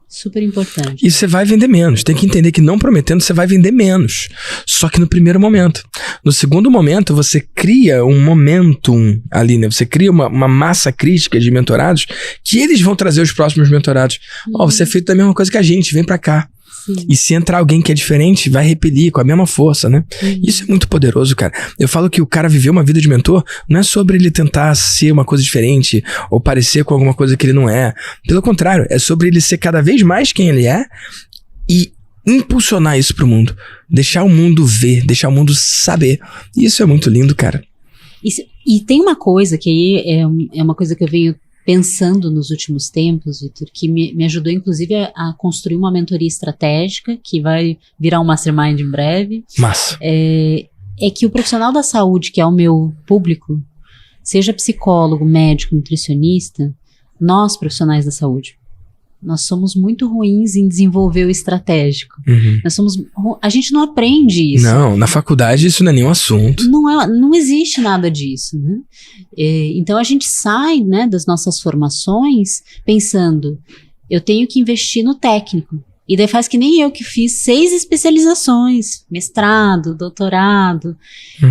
super importante. E você vai vender menos. Tem que entender que não prometendo, você vai vender menos. Só que no primeiro momento. No segundo momento, você cria um momentum ali, né? Você cria uma massa crítica de mentorados que eles vão trazer os próximos mentorados. Você é feito da mesma coisa que a gente, vem pra cá. Sim. E se entrar alguém que é diferente, vai repelir com a mesma força, né? Isso é muito poderoso, cara. Eu falo que o cara viver uma vida de mentor não é sobre ele tentar ser uma coisa diferente ou parecer com alguma coisa que ele não é. Pelo contrário, é sobre ele ser cada vez mais quem ele é e impulsionar isso pro mundo. Deixar o mundo ver, deixar o mundo saber. Isso é muito lindo, cara. E tem uma coisa que aí é uma coisa que eu venho pensando nos últimos tempos, Vitor, que me ajudou inclusive a construir uma mentoria estratégica, que vai virar um mastermind em breve. Massa. É que o profissional da saúde, que é o meu público, seja psicólogo, médico, nutricionista, nós profissionais da saúde, nós somos muito ruins em desenvolver o estratégico. A gente não aprende isso. Não, na faculdade isso não é nenhum assunto. Não existe nada disso, né? Então a gente sai, né, das nossas formações pensando, eu tenho que investir no técnico. E daí faz que nem eu, que fiz 6 especializações, mestrado, doutorado.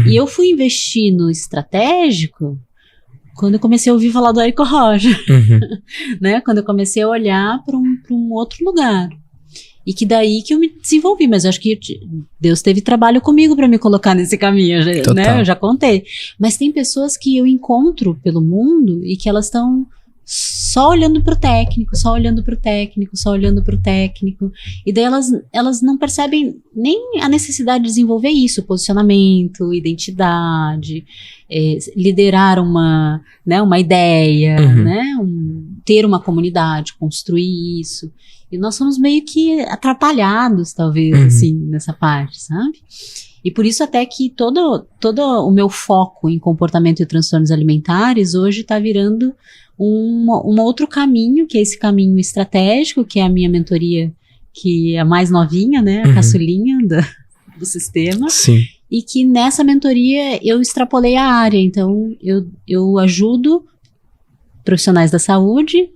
E eu fui investir no estratégico quando eu comecei a ouvir falar do Érico Rocha, né? Quando eu comecei a olhar para um outro lugar. E que daí que eu me desenvolvi, mas eu acho que Deus teve trabalho comigo para me colocar nesse caminho, né? Eu já contei. Mas tem pessoas que eu encontro pelo mundo e que elas estão só olhando pro técnico, só olhando pro técnico, só olhando pro técnico. E daí elas não percebem nem a necessidade de desenvolver isso, posicionamento, identidade, liderar uma ideia, né? Ter uma comunidade, construir isso. E nós somos meio que atrapalhados, talvez, assim, nessa parte, sabe? E por isso até que todo o meu foco em comportamento e transtornos alimentares hoje está virando um outro caminho, que é esse caminho estratégico, que é a minha mentoria, que é a mais novinha, né? A caçulinha do sistema. Sim. E que nessa mentoria eu extrapolei a área. Então, eu ajudo profissionais da saúde,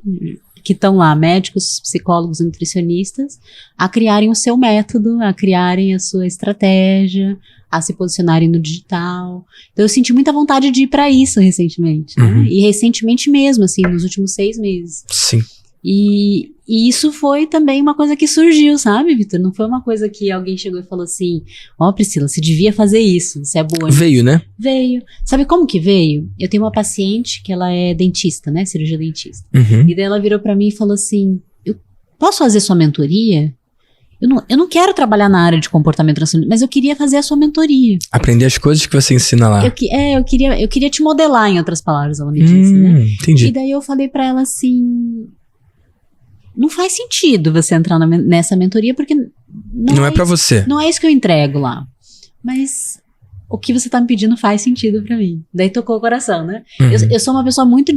que estão lá, médicos, psicólogos, nutricionistas, a criarem o seu método, a criarem a sua estratégia, a se posicionarem no digital. Então eu senti muita vontade de ir para isso recentemente, né? E recentemente mesmo, assim, nos últimos 6 meses. Sim. E isso foi também uma coisa que surgiu, sabe, Vitor? Não foi uma coisa que alguém chegou e falou assim, Priscila, você devia fazer isso, você é boa. Veio, né? Veio. Sabe como que veio? Eu tenho uma paciente que ela é dentista, né? Cirurgia dentista. Uhum. E daí ela virou pra mim e falou assim, eu posso fazer sua mentoria? Eu não quero trabalhar na área de comportamento transtorno, mas eu queria fazer a sua mentoria. Aprender as coisas que você ensina lá. Eu queria te modelar, em outras palavras, ela me disse, né? Entendi. E daí eu falei pra ela assim, não faz sentido você entrar nessa mentoria, porque não é pra você. Não é isso que eu entrego lá. Mas o que você tá me pedindo faz sentido pra mim. Daí tocou o coração, né? Uhum. Eu sou uma pessoa muito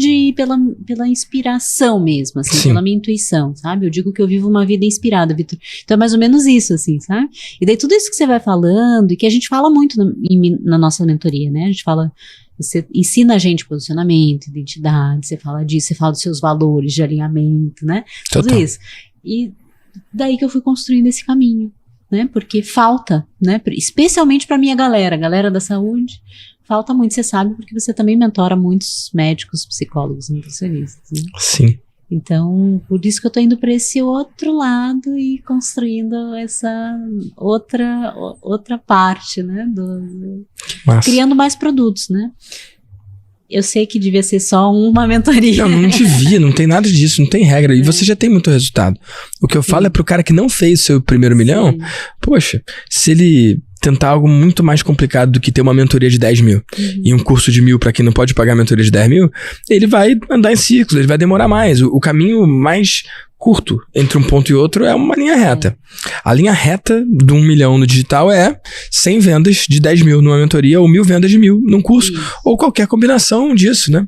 pela inspiração mesmo, assim, Sim. pela minha intuição, sabe? Eu digo que eu vivo uma vida inspirada, Vitor. Então é mais ou menos isso, assim, sabe? E daí tudo isso que você vai falando, e que a gente fala muito na nossa mentoria, né? A gente fala, você ensina a gente posicionamento, identidade, você fala disso, você fala dos seus valores de alinhamento, né? Tudo Total. isso. E daí que eu fui construindo esse caminho. Né? Porque falta, né? Especialmente para minha galera, a galera da saúde, falta muito, você sabe, porque você também mentora muitos médicos, psicólogos, nutricionistas, né? Sim. Então, por isso que eu tô indo para esse outro lado e construindo essa outra parte, né? Massa. Criando mais produtos, né? Eu sei que devia ser só uma mentoria. Não devia, não tem nada disso, não tem regra. E você já tem muito resultado. O que eu falo é pro cara que não fez o seu primeiro milhão, poxa, se ele tentar algo muito mais complicado do que ter uma mentoria de 10 mil e um curso de 1.000 pra quem não pode pagar a mentoria de 10 mil, ele vai andar em círculos, ele vai demorar mais. O caminho mais curto entre um ponto e outro é uma linha reta. A linha reta de 1 milhão no digital é 100 vendas de 10 mil numa mentoria ou 1.000 vendas de 1.000 num curso, ou qualquer combinação disso, né?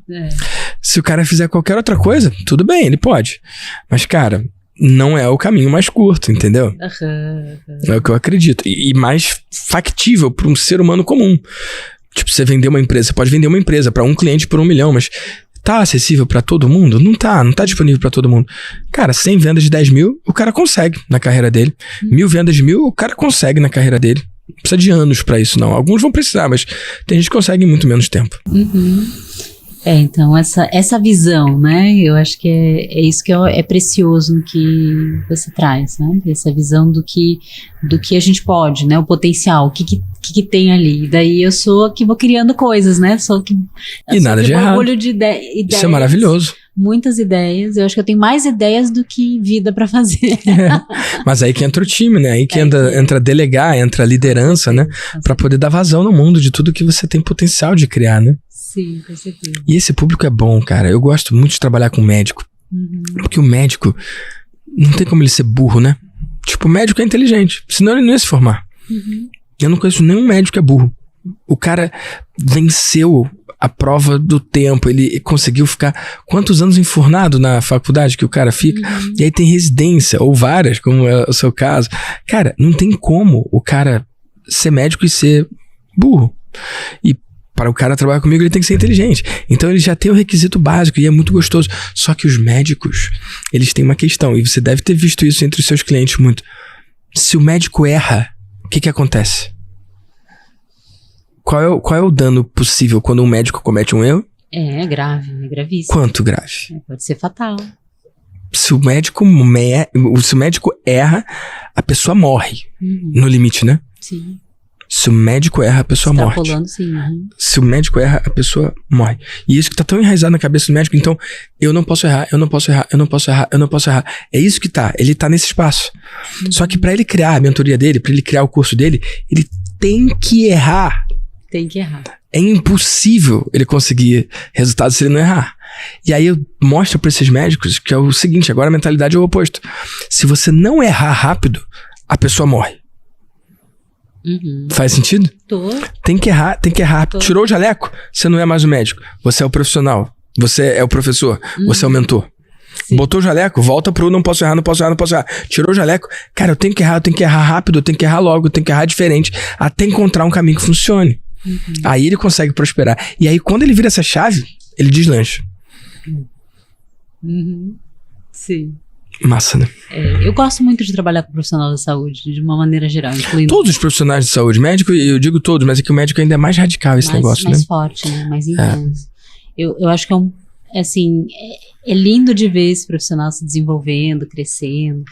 Se o cara fizer qualquer outra coisa, tudo bem, ele pode. Mas, cara, não é o caminho mais curto, entendeu? É o que eu acredito. E mais factível para um ser humano comum. Tipo, você vender uma empresa, você pode vender uma empresa para um cliente por 1 milhão, mas tá acessível pra todo mundo? Não tá disponível pra todo mundo. Cara, 100 vendas de 10 mil, o cara consegue na carreira dele. 1.000 vendas de 1.000, o cara consegue na carreira dele. Não precisa de anos pra isso, não. Alguns vão precisar, mas tem gente que consegue em muito menos tempo. Então, essa visão, né? Eu acho que é isso que é precioso no que você traz, né? Essa visão do que a gente pode, né? O potencial, o que tem ali. Daí eu sou a que vou criando coisas, né? E nada de errado. Orgulho de ideias. Isso é maravilhoso. Muitas ideias. Eu acho que eu tenho mais ideias do que vida pra fazer. Mas aí que entra o time, né? Aí que entra delegar, entra a liderança, né? Pra poder dar vazão no mundo de tudo que você tem potencial de criar, né? Sim, com certeza. E esse público é bom, cara. Eu gosto muito de trabalhar com médico. Porque o médico não tem como ele ser burro, né? Tipo, o médico é inteligente. Senão ele não ia se formar. Eu não conheço nenhum médico que é burro. O cara venceu a prova do tempo. Ele conseguiu ficar quantos anos enfurnado na faculdade que o cara fica. E aí tem residência, ou várias, como é o seu caso. Cara, não tem como o cara ser médico e ser burro. E para o cara trabalhar comigo, ele tem que ser inteligente. Então ele já tem o requisito básico e é muito gostoso. Só que os médicos, eles têm uma questão, e você deve ter visto isso entre os seus clientes muito. Se o médico erra, o que acontece? Qual é o dano possível quando um médico comete um erro? É grave, é gravíssimo. Quanto grave? Pode ser fatal. Se o médico erra, a pessoa morre. No limite, né? Sim. Se o médico erra, a pessoa morre. Sim. Se o médico erra, a pessoa morre. E isso que tá tão enraizado na cabeça do médico, então, eu não posso errar. É isso que tá, ele tá nesse espaço. Só que pra ele criar a mentoria dele, pra ele criar o curso dele, ele tem que errar. É impossível ele conseguir resultado se ele não errar. E aí eu mostro pra esses médicos que é o seguinte, agora a mentalidade é o oposto. Se você não errar rápido, a pessoa morre. Faz sentido? Tem que errar rápido. Tirou o jaleco, você não é mais o médico. Você é o profissional. Você é o professor. Você é o mentor. Sim. Botou o jaleco, volta pro não posso errar. Tirou o jaleco, cara, eu tenho que errar rápido, eu tenho que errar logo, eu tenho que errar diferente, até encontrar um caminho que funcione. Aí ele consegue prosperar. E aí quando ele vira essa chave, ele deslancha. Sim. Massa, né? Eu gosto muito de trabalhar com profissional da saúde, de uma maneira geral, incluindo todos os profissionais de saúde. Médico, eu digo todos, mas é que o médico ainda é mais radical esse negócio, mais né? forte, né? Mais intenso. Eu acho que assim, é lindo de ver esse profissional se desenvolvendo, crescendo.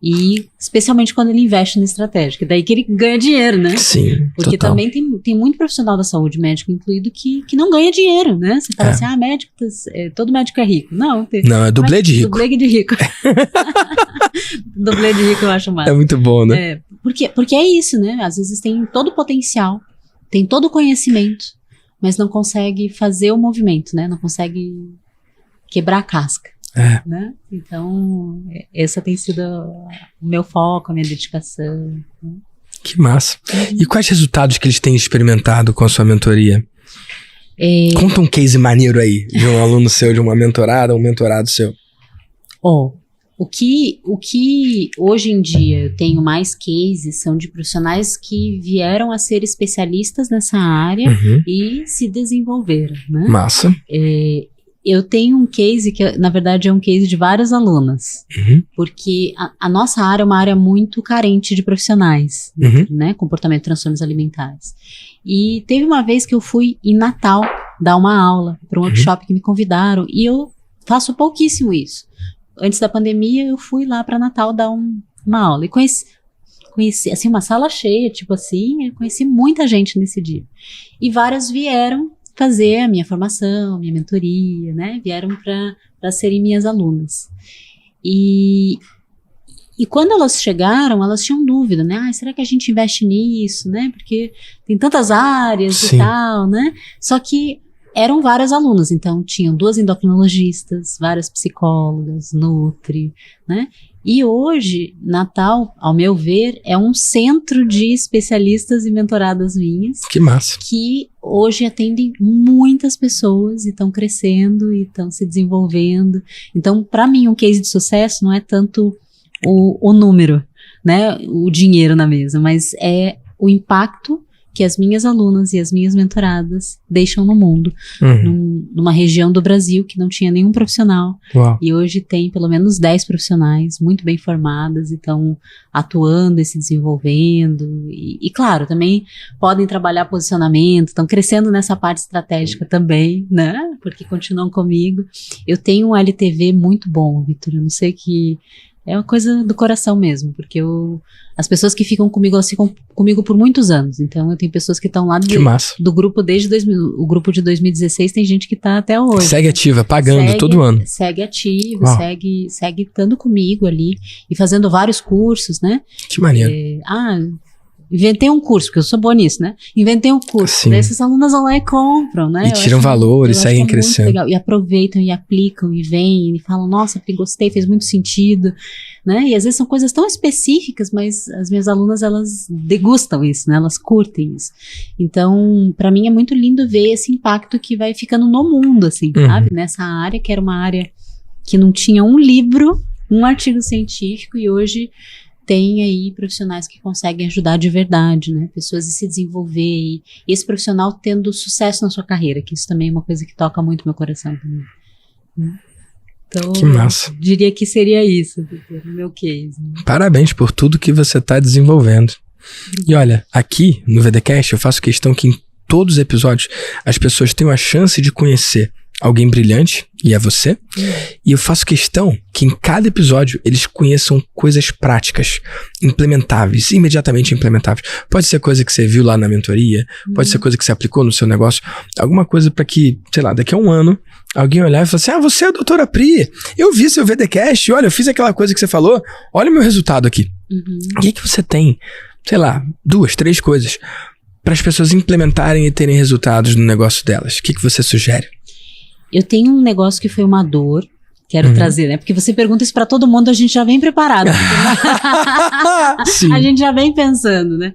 E especialmente quando ele investe na estratégia, que daí que ele ganha dinheiro, né? Sim, porque total. também tem muito profissional da saúde, médico incluído, que não ganha dinheiro, né? Você fala assim, médico, todo médico é rico. Não, não, é dublê de rico. Dublê de rico. Dublê de rico eu acho massa. É muito bom, né? Porque é isso, né? Às vezes tem todo o potencial, tem todo o conhecimento, mas não consegue fazer o movimento, né? Não consegue quebrar a casca. Né? Então, essa tem sido o meu foco, a minha dedicação. Né? Que massa. E quais resultados que eles têm experimentado com a sua mentoria? Conta um case maneiro aí, de um aluno seu, de uma mentorada, um mentorado seu. O que hoje em dia eu tenho mais cases são de profissionais que vieram a ser especialistas nessa área e se desenvolveram, né? Massa. Eu tenho um case que, na verdade, é um case de várias alunas, porque a nossa área é uma área muito carente de profissionais, né, comportamento e transtornos alimentares. E teve uma vez que eu fui em Natal dar uma aula para um workshop que me convidaram, e eu faço pouquíssimo isso. Antes da pandemia, eu fui lá para Natal dar uma aula, e conheci, assim, uma sala cheia, tipo assim, eu conheci muita gente nesse dia. E várias vieram fazer a minha formação, minha mentoria, né? Vieram para serem minhas alunas. E quando elas chegaram, elas tinham dúvida, né? Será que a gente investe nisso, né? Porque tem tantas áreas e tal, né? Só que eram várias alunas, então tinham 2 endocrinologistas, várias psicólogas, nutri, né? E hoje, Natal, ao meu ver, é um centro de especialistas e mentoradas minhas. Que massa. Que hoje atendem muitas pessoas e estão crescendo e estão se desenvolvendo. Então, para mim, um case de sucesso não é tanto o número, né, o dinheiro na mesa, mas é o impacto que as minhas alunas e as minhas mentoradas deixam no mundo, numa região do Brasil que não tinha nenhum profissional. Uau. E hoje tem pelo menos 10 profissionais muito bem formadas e estão atuando e se desenvolvendo. E claro, também podem trabalhar posicionamento, estão crescendo nessa parte estratégica também, né? Porque continuam comigo. Eu tenho um LTV muito bom, Vitor, eu não sei que... É uma coisa do coração mesmo, porque as pessoas que ficam comigo, elas ficam comigo por muitos anos. Então, eu tenho pessoas que estão lá do grupo desde o grupo de 2016, tem gente que está até hoje. Segue ativa, pagando todo ano. Segue ativa, segue estando comigo ali e fazendo vários cursos, né? Que maneiro. Inventei um curso, porque eu sou boa nisso, né? Inventei um curso. Daí essas alunas vão lá e compram, né? E tiram valor e seguem crescendo. Legal. E aproveitam e aplicam e vêm e falam, nossa, gostei, fez muito sentido, né? E às vezes são coisas tão específicas, mas as minhas alunas, elas degustam isso, né? Elas curtem isso. Então, para mim é muito lindo ver esse impacto que vai ficando no mundo, assim, sabe? Nessa área, que era uma área que não tinha um livro, um artigo científico, e hoje tem aí profissionais que conseguem ajudar de verdade, né? Pessoas a se desenvolver e esse profissional tendo sucesso na sua carreira, que isso também é uma coisa que toca muito meu coração também. Então, que massa. Eu diria que seria isso, no meu case. Parabéns por tudo que você está desenvolvendo. E olha, aqui no VDcast eu faço questão que em todos os episódios as pessoas tenham a chance de conhecer alguém brilhante, e é você. E eu faço questão que em cada episódio eles conheçam coisas práticas, implementáveis, imediatamente implementáveis. Pode ser coisa que você viu lá na mentoria, pode ser coisa que você aplicou no seu negócio, alguma coisa para que, sei lá, daqui a um ano, alguém olhar e falar assim, você é a doutora Pri, eu vi seu VDcast, olha, eu fiz aquela coisa que você falou, olha o meu resultado aqui. O que você tem, sei lá, 2, 3 coisas para as pessoas implementarem e terem resultados no negócio delas? O que você sugere? Eu tenho um negócio que foi uma dor, quero trazer, né? Porque você pergunta isso pra todo mundo, a gente já vem preparado. A gente já vem pensando, né?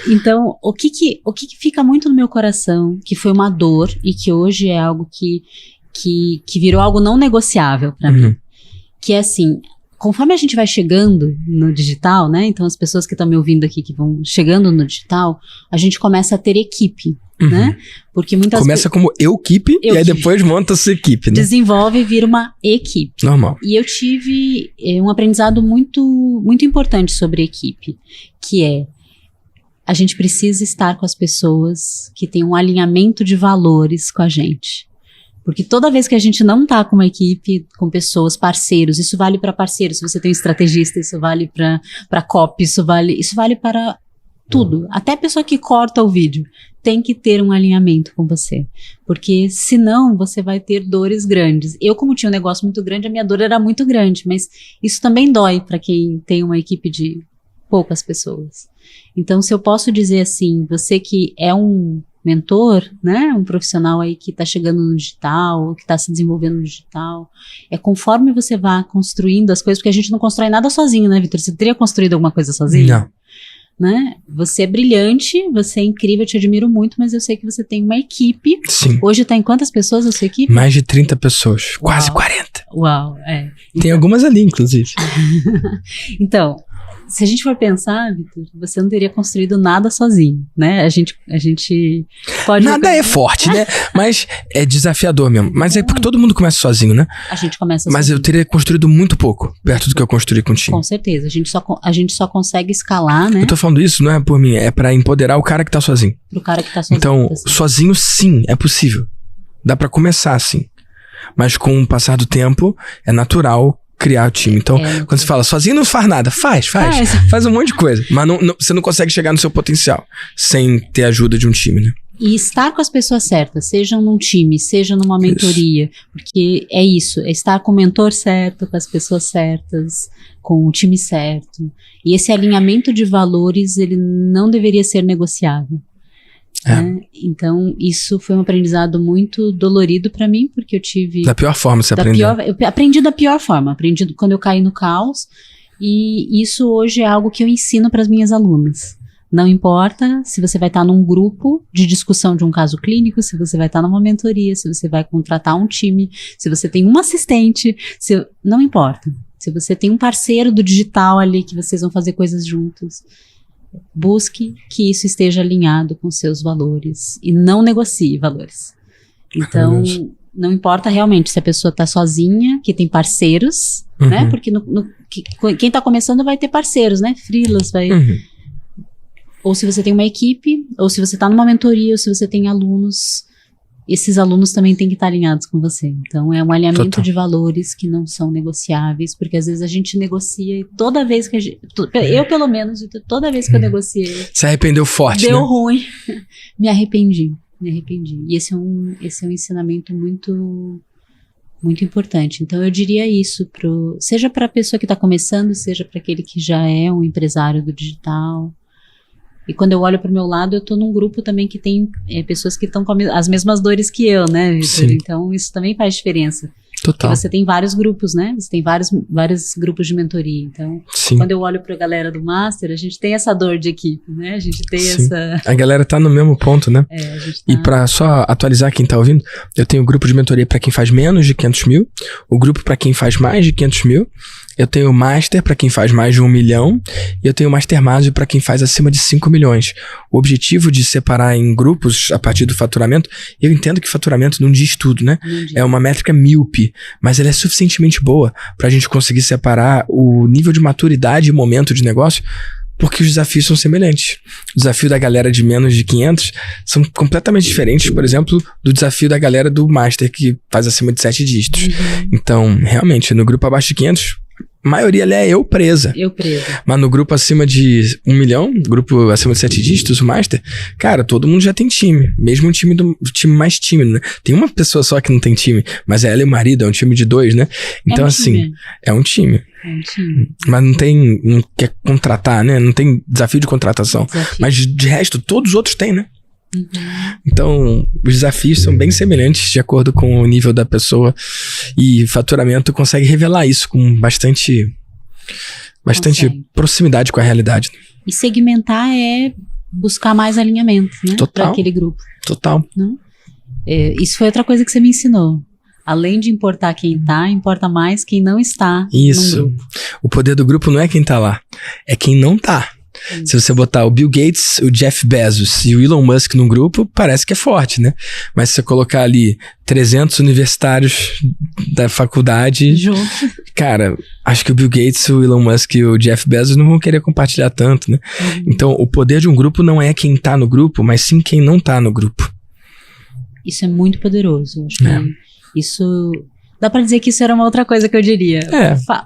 Então, o que fica muito no meu coração, que foi uma dor e que hoje é algo que virou algo não negociável pra mim. Que é assim, conforme a gente vai chegando no digital, né? Então, as pessoas que estão me ouvindo aqui, que vão chegando no digital, a gente começa a ter equipe. Né? Porque muitas começa como equipe e aí depois monta a sua equipe, né? Desenvolve e vira uma equipe. Normal. E eu tive um aprendizado muito, muito importante sobre equipe, que é a gente precisa estar com as pessoas que têm um alinhamento de valores com a gente. Porque toda vez que a gente não tá com uma equipe, com pessoas, parceiros, isso vale para parceiros, se você tem um estrategista, isso vale para copy, isso vale para tudo. Até a pessoa que corta o vídeo tem que ter um alinhamento com você. Porque senão você vai ter dores grandes. Eu, como tinha um negócio muito grande, a minha dor era muito grande, mas isso também dói para quem tem uma equipe de poucas pessoas. Então, se eu posso dizer assim, você que é um mentor, né, um profissional aí que está chegando no digital, que está se desenvolvendo no digital, é conforme você vá construindo as coisas, porque a gente não constrói nada sozinho, né, Vitor? Você teria construído alguma coisa sozinho? Não. Né? Você é brilhante, você é incrível, eu te admiro muito, mas eu sei que você tem uma equipe. Sim. Hoje está em quantas pessoas a sua equipe? Mais de 30 pessoas, quase 40. Uau, é. Tem algumas ali, inclusive. Então, se a gente for pensar, Vitor, você não teria construído nada sozinho, né? A gente pode... Nada é forte, né? Mas é desafiador mesmo. Mas é porque todo mundo começa sozinho, né? A gente começa Mas sozinho. eu teria construído muito pouco, perto do que eu construí com o time. Com certeza, a gente só consegue escalar, né? Eu tô falando isso, não é por mim, é pra empoderar o cara que tá sozinho. Pro cara que tá sozinho. Então, assim. sozinho sim, é possível. Dá pra começar assim. Mas com o passar do tempo, é natural criar o time. Então, quando você fala sozinho não faz nada, faz um monte de coisa, mas você não consegue chegar no seu potencial sem ter a ajuda de um time, né? E estar com as pessoas certas, seja num time, seja numa mentoria, porque é isso, é estar com o mentor certo, com as pessoas certas, com o time certo. E esse alinhamento de valores, ele não deveria ser negociável. Né? Então, isso foi um aprendizado muito dolorido pra mim, porque eu tive... Da pior forma você aprendeu. Eu aprendi da pior forma, aprendi quando eu caí no caos, e isso hoje é algo que eu ensino para as minhas alunas. Não importa se você vai estar num grupo de discussão de um caso clínico, se você vai estar numa mentoria, se você vai contratar um time, se você tem um assistente, não importa. Se você tem um parceiro do digital ali que vocês vão fazer coisas juntos, busque que isso esteja alinhado com seus valores e não negocie valores. Então, não importa realmente se a pessoa está sozinha, que tem parceiros, né? Porque quem está começando vai ter parceiros, né? Freelas, vai... Ou se você tem uma equipe, ou se você está numa mentoria, ou se você tem alunos, esses alunos também têm que estar alinhados com você. Então, é um alinhamento de valores que não são negociáveis, porque às vezes a gente negocia e toda vez que a gente... Eu, pelo menos, toda vez que eu negociei... Se arrependeu forte, deu né? ruim. Me arrependi. E esse é um ensinamento muito, muito importante. Então, eu diria isso, seja para a pessoa que está começando, seja para aquele que já é um empresário do digital. E quando eu olho para o meu lado, eu estou num grupo também que tem pessoas que estão com as mesmas dores que eu, né, Vitor? Então, isso também faz diferença. Total. Porque você tem vários grupos, né? Você tem vários grupos de mentoria. Então, quando eu olho para a galera do Master, a gente tem essa dor de equipe, né? A gente tem essa... A galera tá no mesmo ponto, né? A gente tá... E para só atualizar quem tá ouvindo, eu tenho o grupo de mentoria para quem faz menos de 500 mil, o grupo para quem faz mais de 500 mil, eu tenho o Master para quem faz mais de 1 milhão, e eu tenho o Mastermind para quem faz acima de 5 milhões. O objetivo de separar em grupos a partir do faturamento, eu entendo que faturamento não diz tudo, né? É uma métrica míope, mas ela é suficientemente boa pra gente conseguir separar o nível de maturidade e momento de negócio, porque os desafios são semelhantes. O desafio da galera de menos de 500 são completamente diferentes, por exemplo, do desafio da galera do Master, que faz acima de 7 dígitos. Então, realmente, no grupo abaixo de 500... a maioria ali é eu presa. Mas no grupo acima de 1 milhão, grupo acima de 7 dígitos, o Master, cara, todo mundo já tem time. Mesmo o time mais tímido, né? Tem uma pessoa só que não tem time, mas é ela e o marido, é um time de 2, né? Então, é um time. Mas não quer contratar, né? Não tem desafio de contratação. Mas de resto, todos os outros têm, né? Então, os desafios são bem semelhantes de acordo com o nível da pessoa, e faturamento consegue revelar isso com bastante proximidade com a realidade. E segmentar é buscar mais alinhamento, né? Para aquele grupo. Total. Não? Isso foi outra coisa que você me ensinou. Além de importar quem tá, importa mais quem não está. Isso. Num grupo. O poder do grupo não é quem tá lá, é quem não tá. Se você botar o Bill Gates, o Jeff Bezos e o Elon Musk num grupo, parece que é forte, né? Mas se você colocar ali 300 universitários da faculdade... junto. Cara, acho que o Bill Gates, o Elon Musk e o Jeff Bezos não vão querer compartilhar tanto, né? Então, o poder de um grupo não é quem tá no grupo, mas sim quem não tá no grupo. isso é muito poderoso. Eu acho que isso... Dá pra dizer que isso era uma outra coisa que eu diria.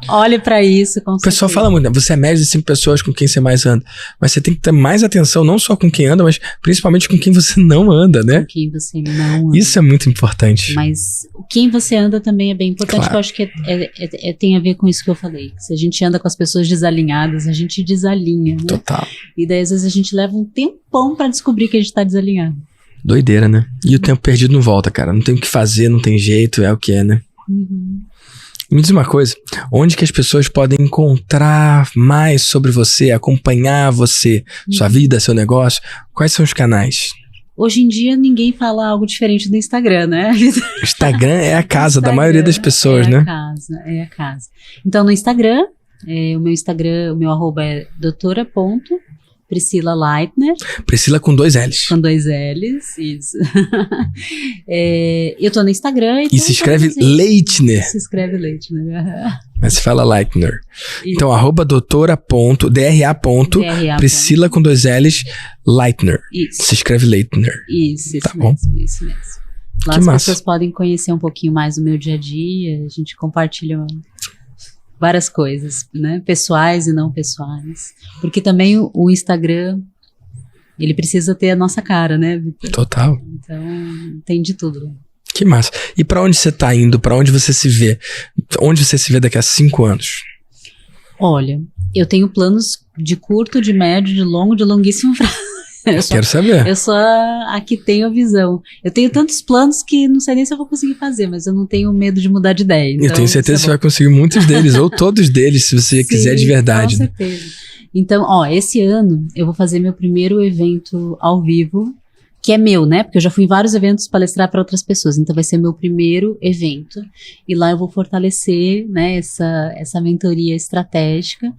Olhe pra isso. O pessoal fala muito, né? Você é média de 5 pessoas com quem você mais anda. Mas você tem que ter mais atenção, não só com quem anda, mas principalmente com quem você não anda, né? Com quem você não anda. Isso é muito importante. Mas quem você anda também é bem importante, claro. Que eu acho que tem a ver com isso que eu falei. Se a gente anda com as pessoas desalinhadas, a gente desalinha, né? Total. E daí, às vezes, a gente leva um tempão pra descobrir que a gente tá desalinhado. Doideira, né? E o tempo perdido não volta, cara. Não tem o que fazer, não tem jeito, é o que é, né? Me diz uma coisa, onde que as pessoas podem encontrar mais sobre você, acompanhar você, sua vida, seu negócio? Quais são os canais? Hoje em dia ninguém fala algo diferente do Instagram, né? O Instagram é a casa da maioria das pessoas, né? É a casa. Então no Instagram, o meu arroba é doutora.Priscila Leitner. Priscila com 2 L's. Com 2 L's, isso. Eu tô no Instagram. E se escreve Leitner. Se escreve Leitner. Mas se fala Leitner. Isso. Então, @doutora.Priscila com 2 L's, Leitner. Isso. Se escreve Leitner. Isso tá bom? Isso mesmo. Lá as pessoas podem conhecer um pouquinho mais do meu dia a dia, a gente compartilha várias coisas, né? Pessoais e não pessoais. Porque também o Instagram, ele precisa ter a nossa cara, né, Vitor? Total. Então, tem de tudo. Que massa. E pra onde você tá indo? Pra onde você se vê? Onde você se vê daqui a 5 anos? Olha, eu tenho planos de curto, de médio, de longo, de longuíssimo prazo. Quero saber. Eu sou a que tenho a visão. Eu tenho tantos planos que não sei nem se eu vou conseguir fazer, mas eu não tenho medo de mudar de ideia. Então, eu tenho certeza que você vai conseguir muitos deles, ou todos deles, se você quiser de verdade. Com certeza. Então, esse ano eu vou fazer meu primeiro evento ao vivo, que é meu, né? Porque eu já fui em vários eventos palestrar para outras pessoas, então vai ser meu primeiro evento. E lá eu vou fortalecer, né, essa mentoria estratégica.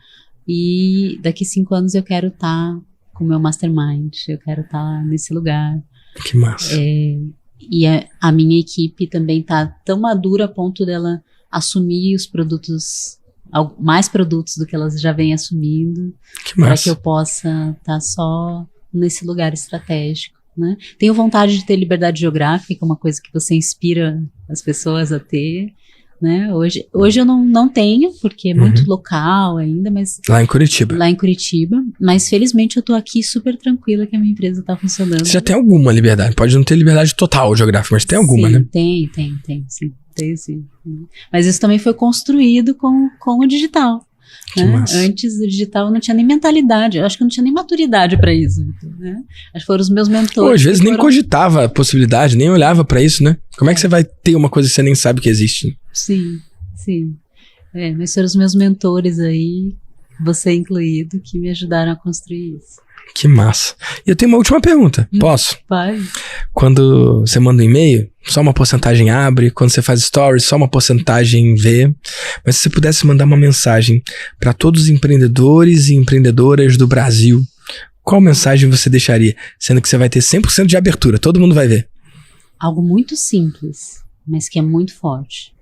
E daqui 5 anos eu quero estar com o meu mastermind, eu quero estar nesse lugar. Que massa. E a minha equipe também tá tão madura a ponto dela assumir os produtos, mais produtos do que elas já vêm assumindo, para que eu possa estar só nesse lugar estratégico, né? Tenho vontade de ter liberdade geográfica, que é uma coisa que você inspira as pessoas a ter, né? Hoje eu não tenho, porque é muito local ainda, mas... Lá em Curitiba. Mas felizmente eu tô aqui super tranquila que a minha empresa tá funcionando. Você já tem alguma liberdade? Pode não ter liberdade total geográfica, mas tem alguma, né? Tem, sim. Tem sim. Mas isso também foi construído com o digital. Que né? massa. Antes do digital eu não tinha nem mentalidade, eu acho que eu não tinha nem maturidade para isso, né? Acho que foram os meus mentores. Às vezes nem cogitava a possibilidade, nem olhava para isso, né? Como é que você vai ter uma coisa que você nem sabe que existe? Sim. Mas foram os meus mentores aí, você incluído, que me ajudaram a construir isso. Que massa. E eu tenho uma última pergunta. Posso? Vai. Quando você manda um e-mail, só uma porcentagem abre. Quando você faz stories, só uma porcentagem vê. Mas se você pudesse mandar uma mensagem para todos os empreendedores e empreendedoras do Brasil, qual mensagem você deixaria? Sendo que você vai ter 100% de abertura, todo mundo vai ver. Algo muito simples, mas que é muito forte.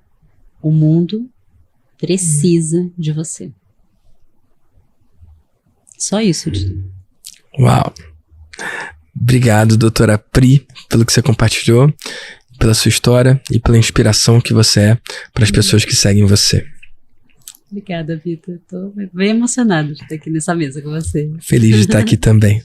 O mundo precisa de você. Só isso, Uau. Obrigado, doutora Pri, pelo que você compartilhou, pela sua história e pela inspiração que você é para as pessoas que seguem você. Obrigada, Vitor. Estou bem emocionada de estar aqui nessa mesa com você. Feliz de estar aqui também.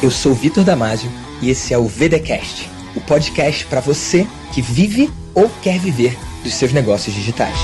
Eu sou Vitor Damasio e esse é o VDcast, o podcast para você que vive ou quer viver dos seus negócios digitais.